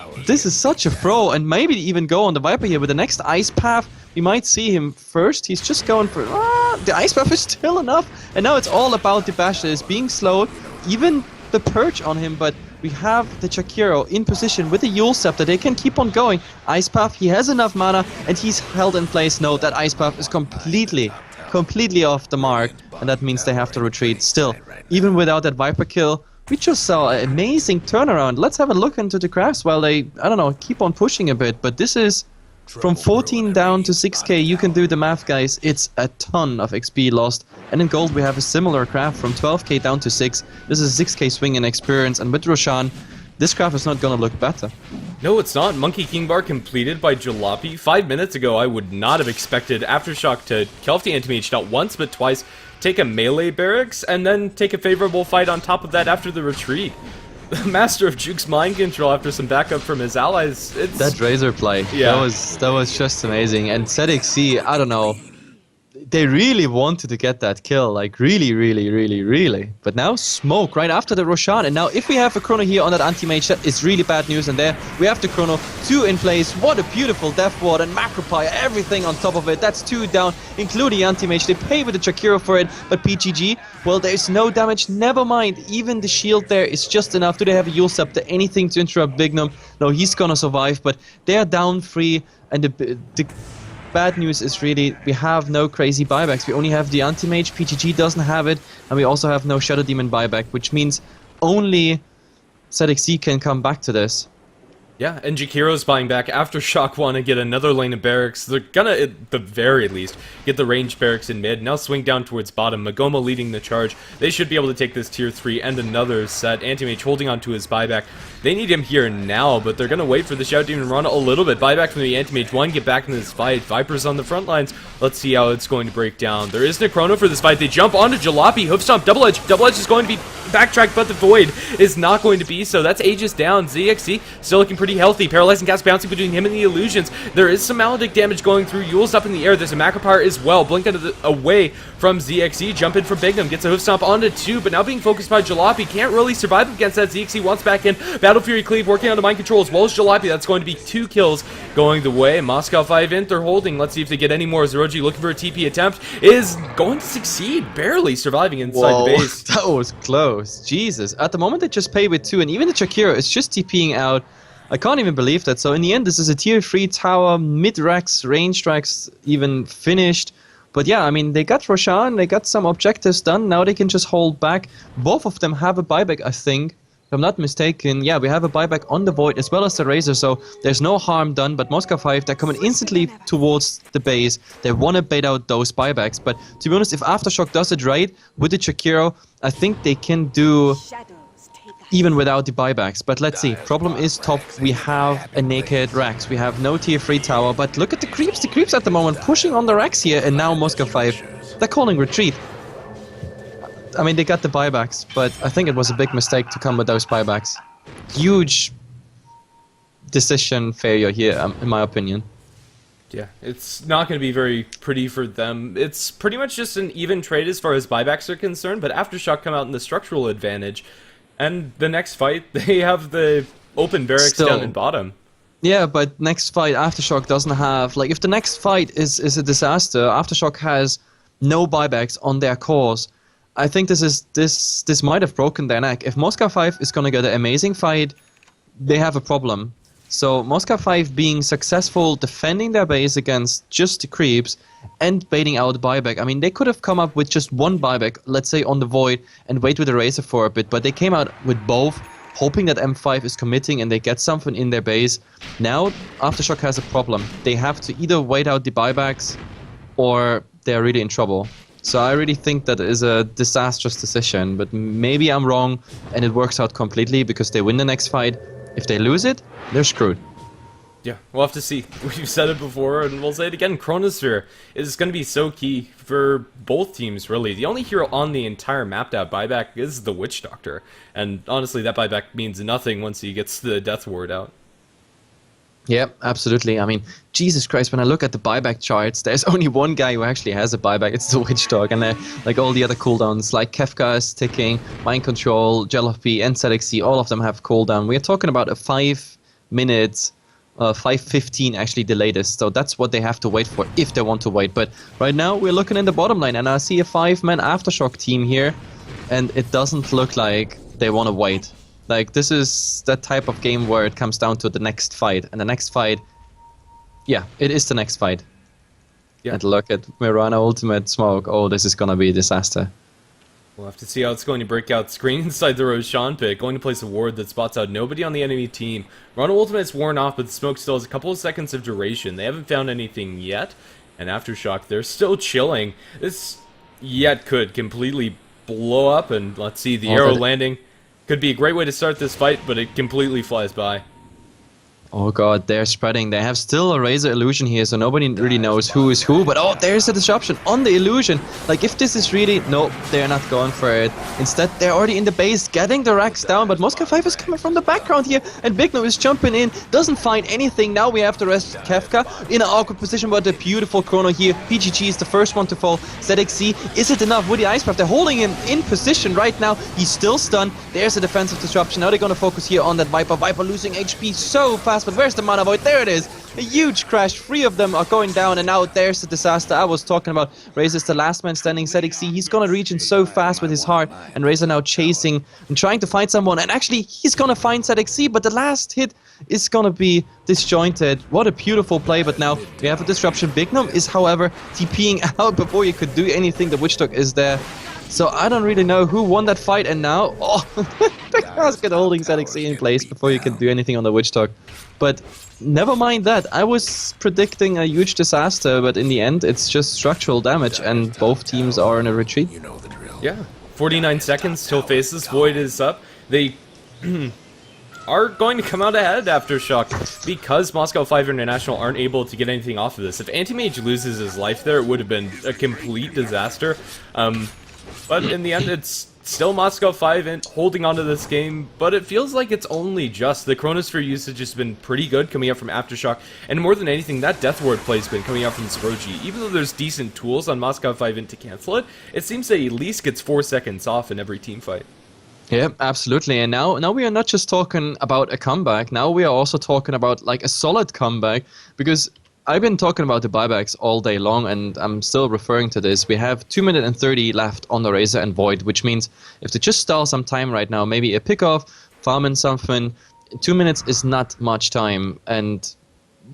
such a throw, and maybe even go on the Viper here with the next Ice Path. We might see him first. He's just going for... the Ice Path is still enough, and now it's all about the bashes being slowed, even the Purge on him, but we have the Chakiro in position with the Yule Scepter. They can keep on going. Ice Path, he has enough mana, and he's held in place. No, that Ice Path is completely off the mark, and that means they have to retreat. Still, even without that Viper kill, we just saw an amazing turnaround. Let's have a look into the graphs while they, I don't know, keep on pushing a bit, but this is from 14 down to 6k. You can do the math, guys. It's a ton of XP lost. And in gold, we have a similar graph from 12k down to 6. This is a 6k swing in experience. And with Roshan, this graph is not going to look better. No, it's not. Monkey King Bar completed by Jalopy. 5 minutes ago, I would not have expected Aftershock to kill off the anti-mage not once, but twice, take a melee barracks, and then take a favorable fight on top of that after the retreat. The Master of Juke's mind control after some backup from his allies. It's... that Razor play, yeah. that was just amazing. And ZXC, I don't know, they really wanted to get that kill, like really. But now Smoke right after the Roshan, and now if we have a Chrono here on that anti-mage, that is really bad news. And there we have the Chrono, 2 in place. What a beautiful Death Ward and Macropie, everything on top of it. That's 2 down, including the anti-mage. They pay with the Chakiro for it, but PGG, well, there's no damage. Never mind, even the shield there is just enough. Do they have a Yule Scepter, anything to interrupt Bignum? No, he's gonna survive, but they're down 3, and the bad news is really we have no crazy buybacks. We only have the anti-mage. PGG doesn't have it, and we also have no Shadow Demon buyback, which means only ZXC can come back to this. Yeah, and Jakiro's buying back. AfterShock want to get another lane of barracks. They're gonna, at the very least, get the ranged barracks in mid. Now swing down towards bottom. Magoma leading the charge. They should be able to take this tier 3 and another set. Anti-Mage holding on to his buyback. They need him here now, but they're gonna wait for the Shout Demon run a little bit. Buyback from the Anti-Mage 1, get back in this fight. Viper's on the front lines. Let's see how it's going to break down. There is Necrono for this fight. They jump onto Jalopy. Hoof Stomp, Double Edge. Double Edge is going to be backtracked, but the Void is not going to be so. That's Aegis down. ZXC still looking pretty healthy. Paralyzing cast bouncing between him and the Illusions. There is some Maledict damage going through. Yule's up in the air. There's a Macro Power as well. Blink away from ZXC. Jump in from Bignum. Gets a Hoof Stomp onto 2, but now being focused by Jalopy. Can't really survive against that. ZXC wants back in. Battle Fury Cleave working on the mind control as well as Jalopy. That's going to be 2 kills going the way. Moscow 5 Int, they're holding. Let's see if they get any more. Zeroji looking for a TP attempt. Is going to succeed. Barely surviving inside the base. That was close. Jesus. At the moment they just pay with 2, and even the Chakira is just TPing out. I can't even believe that. So in the end, this is a tier 3 tower, mid-racks, range racks even finished. But yeah, I mean, they got Roshan, they got some objectives done. Now they can just hold back. Both of them have a buyback, I think. If I'm not mistaken. Yeah, we have a buyback on the Void as well as the Razor, so there's no harm done. But Moscow 5, they're coming instantly towards the base. They want to bait out those buybacks. But to be honest, if AfterShock does it right with the Chakiro, I think they can do even without the buybacks. But let's see. Problem is top. We have a naked Rax. We have no tier 3 tower. But look at the creeps. The creeps at the moment pushing on the Rax here. And now Moscow 5, they're calling retreat. I mean, they got the buybacks, but I think it was a big mistake to come with those buybacks. Huge decision failure here, in my opinion. Yeah, it's not going to be very pretty for them. It's pretty much just an even trade as far as buybacks are concerned, but AfterShock come out in the structural advantage. And the next fight, they have the open barracks down in bottom. Yeah, but next fight, AfterShock doesn't have... Like, if the next fight is a disaster, AfterShock has no buybacks on their cores. I think this might have broken their neck. If Moscow 5 is going to get an amazing fight, they have a problem. So Moscow 5 being successful defending their base against just the creeps and baiting out buyback. I mean, they could have come up with just one buyback, let's say on the Void, and wait with the Razor for a bit, but they came out with both, hoping that M5 is committing and they get something in their base. Now, AfterShock has a problem. They have to either wait out the buybacks or they're really in trouble. So I really think that is a disastrous decision, but maybe I'm wrong and it works out completely because they win the next fight. If they lose it, they're screwed. Yeah, we'll have to see. We've said it before and we'll say it again. Chronosphere is going to be so key for both teams, really. The only hero on the entire map to have buyback is the Witch Doctor. And honestly, that buyback means nothing once he gets the Death Ward out. Yeah, absolutely. I mean, Jesus Christ, when I look at the buyback charts, there's only one guy who actually has a buyback. It's the Witch Dog. And like all the other cooldowns, like Kefka is ticking, Mind Control, Jalopy, and ZXC, all of them have cooldown. We're talking about a 5 minutes, 5:15 actually the latest. So that's what they have to wait for if they want to wait. But right now, we're looking in the bottom lane, and I see a 5-man AfterShock team here, and it doesn't look like they want to wait. Like, this is that type of game where it comes down to the next fight. And the next fight, yeah, it is the next fight. Yeah. And look at Mirana Ultimate Smoke. Oh, this is going to be a disaster. We'll have to see how it's going to break out. Screen inside the Roshan pit. Going to place a ward that spots out nobody on the enemy team. Mirana Ultimate's worn off, but the smoke still has a couple of seconds of duration. They haven't found anything yet. And AfterShock, they're still chilling. This yet could completely blow up. And let's see, the arrow landing. Could be a great way to start this fight, but it completely flies by. Oh god, they're spreading. They have still a Razor illusion here, so nobody really knows who is who. But oh, there's a disruption on the illusion. Like, if this is really... No, they're not going for it. Instead, they're already in the base, getting the racks down. But Moscow 5 is coming from the background here. And Bigno is jumping in, doesn't find anything. Now we have to rest Kefka in an awkward position, but a beautiful chrono here. PGG is the first one to fall. ZXC, is it enough with the Ice Craft? They're holding him in position right now. He's still stunned. There's a defensive disruption. Now they're going to focus here on that Viper. Viper losing HP so fast. But where's the Mana Void? There it is. A huge crash. 3 of them are going down, and now there's the disaster I was talking about. Razor's the last man standing. ZXC, he's gonna reach in so fast with his heart, and Razor now chasing and trying to find someone, and actually he's gonna find ZXC, but the last hit is gonna be disjointed. What a beautiful play, but now we have a disruption. Bignum is, however, TPing out before you could do anything. The Witch Dog is there. So I don't really know who won that fight, and now, oh, the casket holding ZXC in place before you can do anything on the Witch Dog. But never mind that, I was predicting a huge disaster, but in the end it's just structural damage, and both teams are in a retreat. Yeah, 49 seconds till Faceless Void is up. They are going to come out ahead after Shock because Moscow 5 International aren't able to get anything off of this. If Anti-Mage loses his life there, it would have been a complete disaster. But in the end, it's still Moscow 5 holding on to this game, but it feels like it's only just. The Chronosphere usage has been pretty good coming out from Aftershock, and more than anything, that Death Ward play has been coming out from Zoroji. Even though there's decent tools on Moscow 5 to cancel it, it seems that he at least gets 4 seconds off in every team fight. Yeah, absolutely. And now we are not just talking about a comeback. Now we are also talking about like a solid comeback, because I've been talking about the buybacks all day long, and I'm still referring to this. We have 2 minutes and 30 left on the Razor and Void, which means if they just stall some time right now, maybe a pickoff, farming something, 2 minutes is not much time, and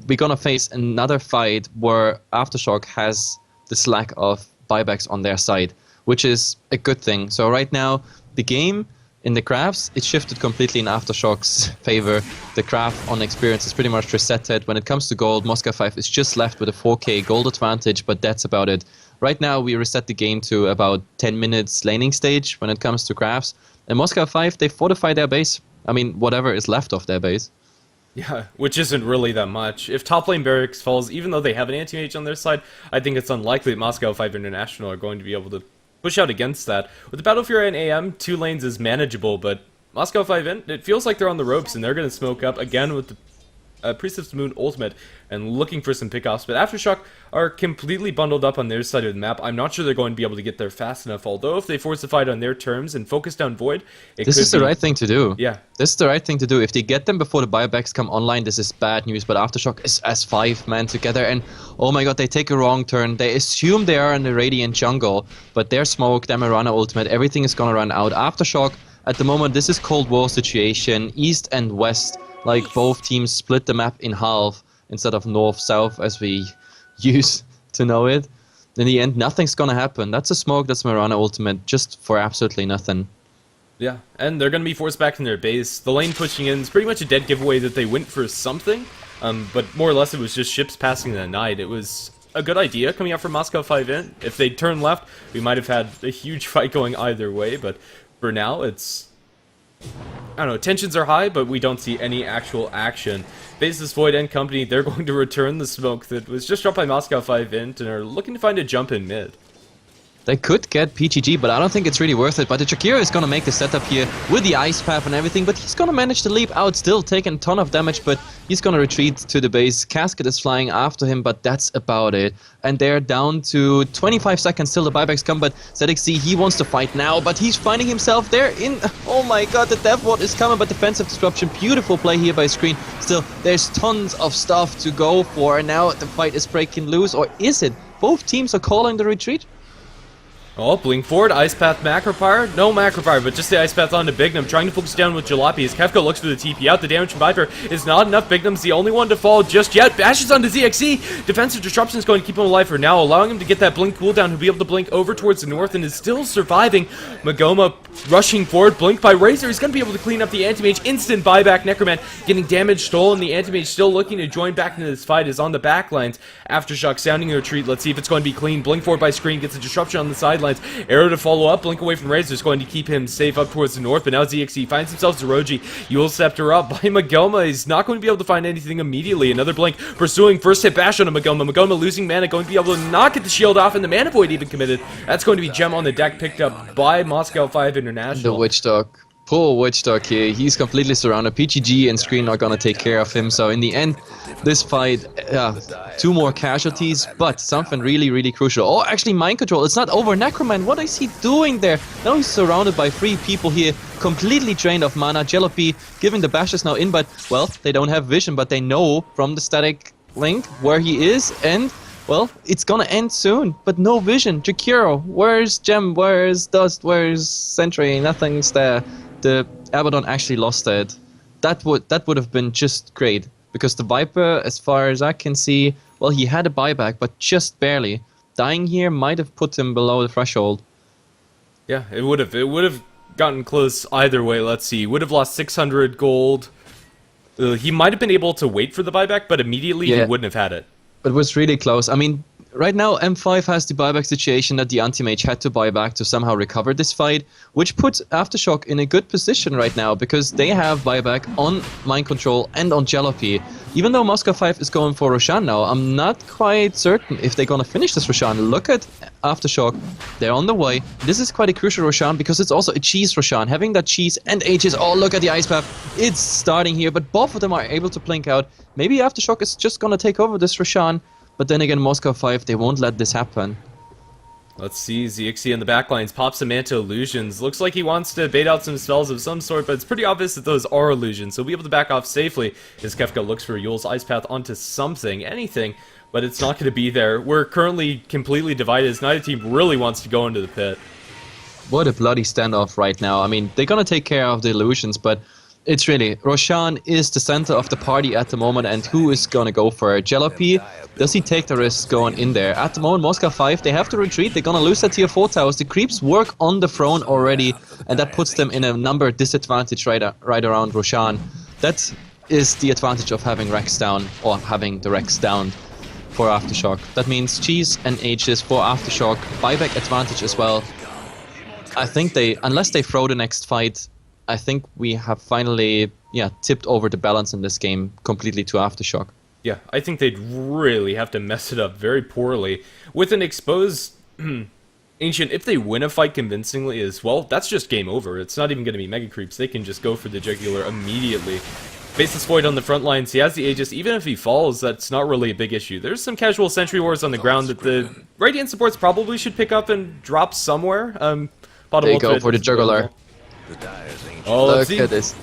we're gonna face another fight where Aftershock has this lack of buybacks on their side, which is a good thing. So right now, the game in the crafts, it shifted completely in Aftershock's favor. The craft on experience is pretty much resetted. When it comes to gold, Moscow 5 is just left with a 4k gold advantage, but that's about it. Right now, we reset the game to about 10 minutes laning stage when it comes to crafts. And Moscow 5, they fortify their base. I mean, whatever is left of their base. Yeah, which isn't really that much. If top lane barracks falls, even though they have an anti-mage on their side, I think it's unlikely that Moscow 5 International are going to be able to push out against that. With the Battle Fury and AM, 2 lanes is manageable, but Moscow 5 it feels like they're on the ropes, and they're going to smoke up again with the Priestess Moon ultimate and looking for some pickoffs. But Aftershock are completely bundled up on their side of the map. I'm not sure they're going to be able to get there fast enough, although if they force the fight on their terms and focus down Void, this is the right thing to do. Yeah. This is the right thing to do. If they get them before the buybacks come online, this is bad news, but Aftershock is as 5 men together, and oh my god, they take a wrong turn. They assume they are in the Radiant jungle, but their smoke, their Mirana ultimate, everything is gonna run out. Aftershock, at the moment, this is Cold War situation, east and west, like both teams split the map in half instead of north-south as we used to know it. In the end, nothing's gonna happen. That's a smoke, that's Mirana ultimate, just for absolutely nothing. Yeah, and they're going to be forced back in their base. The lane pushing in is pretty much a dead giveaway that they went for something, but more or less it was just ships passing the night. It was a good idea coming out from Moscow 5 in. If they'd turned left, we might have had a huge fight going either way, but for now it's... I don't know, tensions are high, but we don't see any actual action. Faceless Void and company, they're going to return the smoke that was just dropped by Moscow 5 Int and are looking to find a jump in mid. They could get PGG, but I don't think it's really worth it. But the Jakiro is going to make the setup here with the Ice Path and everything, but he's going to manage to leap out, still taking a ton of damage, but he's going to retreat to the base. Casket is flying after him, but that's about it. And they're down to 25 seconds till the buybacks come, but ZXC, he wants to fight now, but he's finding himself there in... Oh my god, the Death Ward is coming, but defensive disruption, beautiful play here by Screen. Still, there's tons of stuff to go for, and now the fight is breaking loose, or is it? Both teams are calling the retreat? Oh, blink forward, Ice Path Macro Fire. No Macro Fire, but just the Ice Path onto Bignum, trying to focus down with Jalopy as Kefka looks for the TP out. The damage from Viper is not enough. Bignum's the only one to fall just yet. Bashes onto ZXC. Defensive Disruption is going to keep him alive for now, allowing him to get that blink cooldown. He'll be able to blink over towards the north and is still surviving. Magoma rushing forward, blinked by Razor. He's going to be able to clean up the Anti-Mage. Instant buyback. Necroman getting damage stolen. The Anti-Mage still looking to join back into this fight is on the back lines. Aftershock sounding a retreat. Let's see if it's going to be clean. Blink forward by Screen, gets a disruption on the sidelines. Arrow to follow up, blink away from Razor is going to keep him safe up towards the north, but now ZXC finds himself Zoroji. Yule Scepter up by Magoma. He's not going to be able to find anything immediately. Another blink pursuing, first hit bash on a Magoma. Magoma losing mana, going to be able to not get the shield off, and the Mana Void even committed. That's going to be Gem on the deck, picked up by Moscow 5 International. The Witch Dog. Poor Witch Dog here. He's completely surrounded. PGG and Screen are going to take care of him. So in the end, this fight, 2 more casualties, but something really, really crucial. Oh, actually, Mind Control. It's not over. Necroman, what is he doing there? Now he's surrounded by 3 people here, completely drained of mana. Jalopy giving the bashes now in, but, well, they don't have vision, but they know from the static link where he is, and... well, it's gonna end soon, but no vision. Jakiro, where's Gem? Where's Dust? Where's Sentry? Nothing's there. The Abaddon actually lost it. That would have been just great, because the Viper, as far as I can see, well, he had a buyback, but just barely. Dying here might have put him below the threshold. Yeah, it would have. It would have gotten close either way. Let's see. Would have lost 600 gold. He might have been able to wait for the buyback, but immediately he wouldn't have had it. It was really close. I mean, right now M5 has the buyback situation that the anti-mage had to buy back to somehow recover this fight, which puts aFTRSHOCK in a good position right now because they have buyback on Mind Control and on Jalopy. Even though Moscow 5 is going for Roshan now, I'm not quite certain if they're gonna finish this Roshan. Look at aFTRSHOCK, they're on the way. This is quite a crucial Roshan because it's also a cheese Roshan. Having that cheese and Aegis, oh look at the Ice Path, it's starting here, but both of them are able to blink out. Maybe aFTRSHOCK is just gonna take over this Roshan, but then again Moscow 5, they won't let this happen. Let's see, Zixi in the backlines pops some Manta illusions. Looks like he wants to bait out some spells of some sort, but it's pretty obvious that those are illusions, so he'll be able to back off safely as Kefka looks for Yule's Ice Path onto something, anything, but it's not going to be there. We're currently completely divided as neither team really wants to go into the pit. What a bloody standoff right now. I mean, they're gonna take care of the illusions, but it's really, Roshan is the center of the party at the moment, and who is gonna go for it? Jalopy, does he take the risk going in there? At the moment, Moscow 5, they have to retreat, they're gonna lose that tier 4 towers. The creeps work on the throne already, and that puts them in a number disadvantage right around Roshan. That is the advantage of having Rex down, or having the Rex down for aFTRSHOCK. That means cheese and Aegis for aFTRSHOCK, buyback advantage as well. I think unless they throw the next fight, I think we have finally, tipped over the balance in this game completely to aFTRSHOCK. Yeah, I think they'd really have to mess it up very poorly. With an exposed Ancient, if they win a fight convincingly as well, that's just game over. It's not even going to be Mega Creeps. They can just go for the Jugular immediately. Faceless Void on the front lines, he has the Aegis. Even if he falls, that's not really a big issue. There's some casual Sentry Wars on the ground that the Radiant supports probably should pick up and drop somewhere. They go for the Jugular. Oh, let's see. Look at this.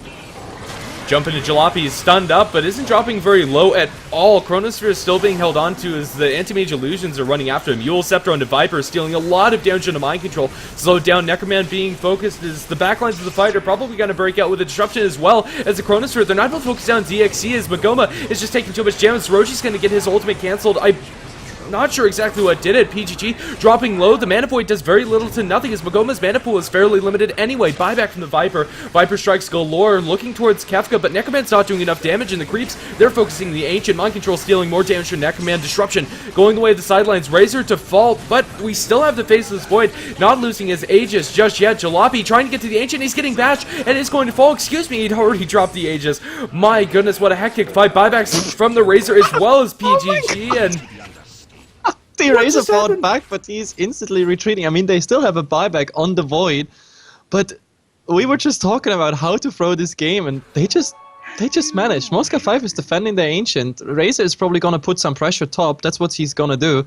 Jumping to Jalopy is stunned up, but isn't dropping very low at all. Chronosphere is still being held on to as the Anti-Mage Illusions are running after him. Yule Scepter onto Viper, stealing a lot of damage into Mind Control. Slowed down, Necroman being focused as the backlines of the fight are probably going to break out with a disruption as well as the Chronosphere. They're not able to focus down DXC as Magoma is just taking too much damage. Roji's going to get his ultimate cancelled. I'm not sure exactly what did it. PGG dropping low. The Mana Void does very little to nothing as Magoma's mana pool is fairly limited anyway. Buyback from the Viper. Viper strikes galore, looking towards Kefka, but Necroman's not doing enough damage in the creeps. They're focusing the Ancient. Mind Control stealing more damage from Necroman. Disruption going the way of the sidelines. Razor to fall, but we still have the Faceless Void, not losing his Aegis just yet. Jalopy trying to get to the Ancient. He's getting bashed and is going to fall. Excuse me, he'd already dropped the Aegis. My goodness, what a hectic fight. Buybacks from the Razor as well as PGG, and the Razor fought back, but he's instantly retreating. I mean, they still have a buyback on the Void, but we were just talking about how to throw this game, and they just managed. Moscow 5 is defending their Ancient. Razor is probably gonna put some pressure top. That's what he's gonna do.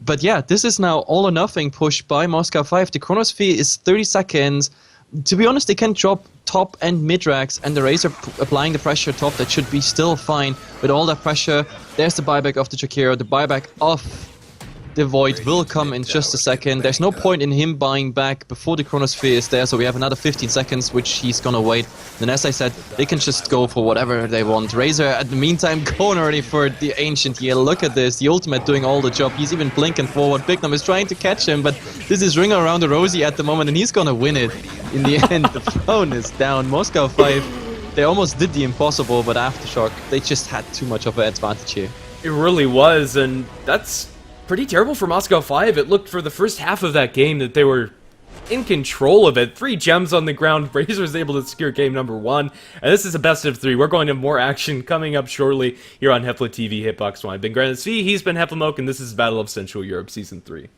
But yeah, this is now all or nothing push by Moscow 5. The Chronosphere is 30 seconds. To be honest, they can drop top and mid-racks, and the Razor applying the pressure top, that should be still fine. With all that pressure, there's the buyback of the Jakiro, the buyback of the Void will come in just a second. There's no point in him buying back before the Chronosphere is there, so we have another 15 seconds, which he's gonna wait. Then as I said, they can just go for whatever they want. Razor, at the meantime, going already for the Ancient here. Look at this, the ultimate doing all the job. He's even blinking forward. Bignum is trying to catch him, but this is Ringer around the Rosie at the moment, and he's gonna win it. In the end, the phone is down. Moscow 5, they almost did the impossible, but aFTRSHOCK, they just had too much of an advantage here. it really was, and that's pretty terrible for Moscow 5. It looked for the first half of that game that they were in control of it. 3 gems on the ground. Razor was able to secure game number 1. And this is a best of 3. We're going to have more action coming up shortly here on HeflaTV Hitbox 1. I've been Granite C, he's been HeflaMoke, and this is Battle of Central Europe Season 3.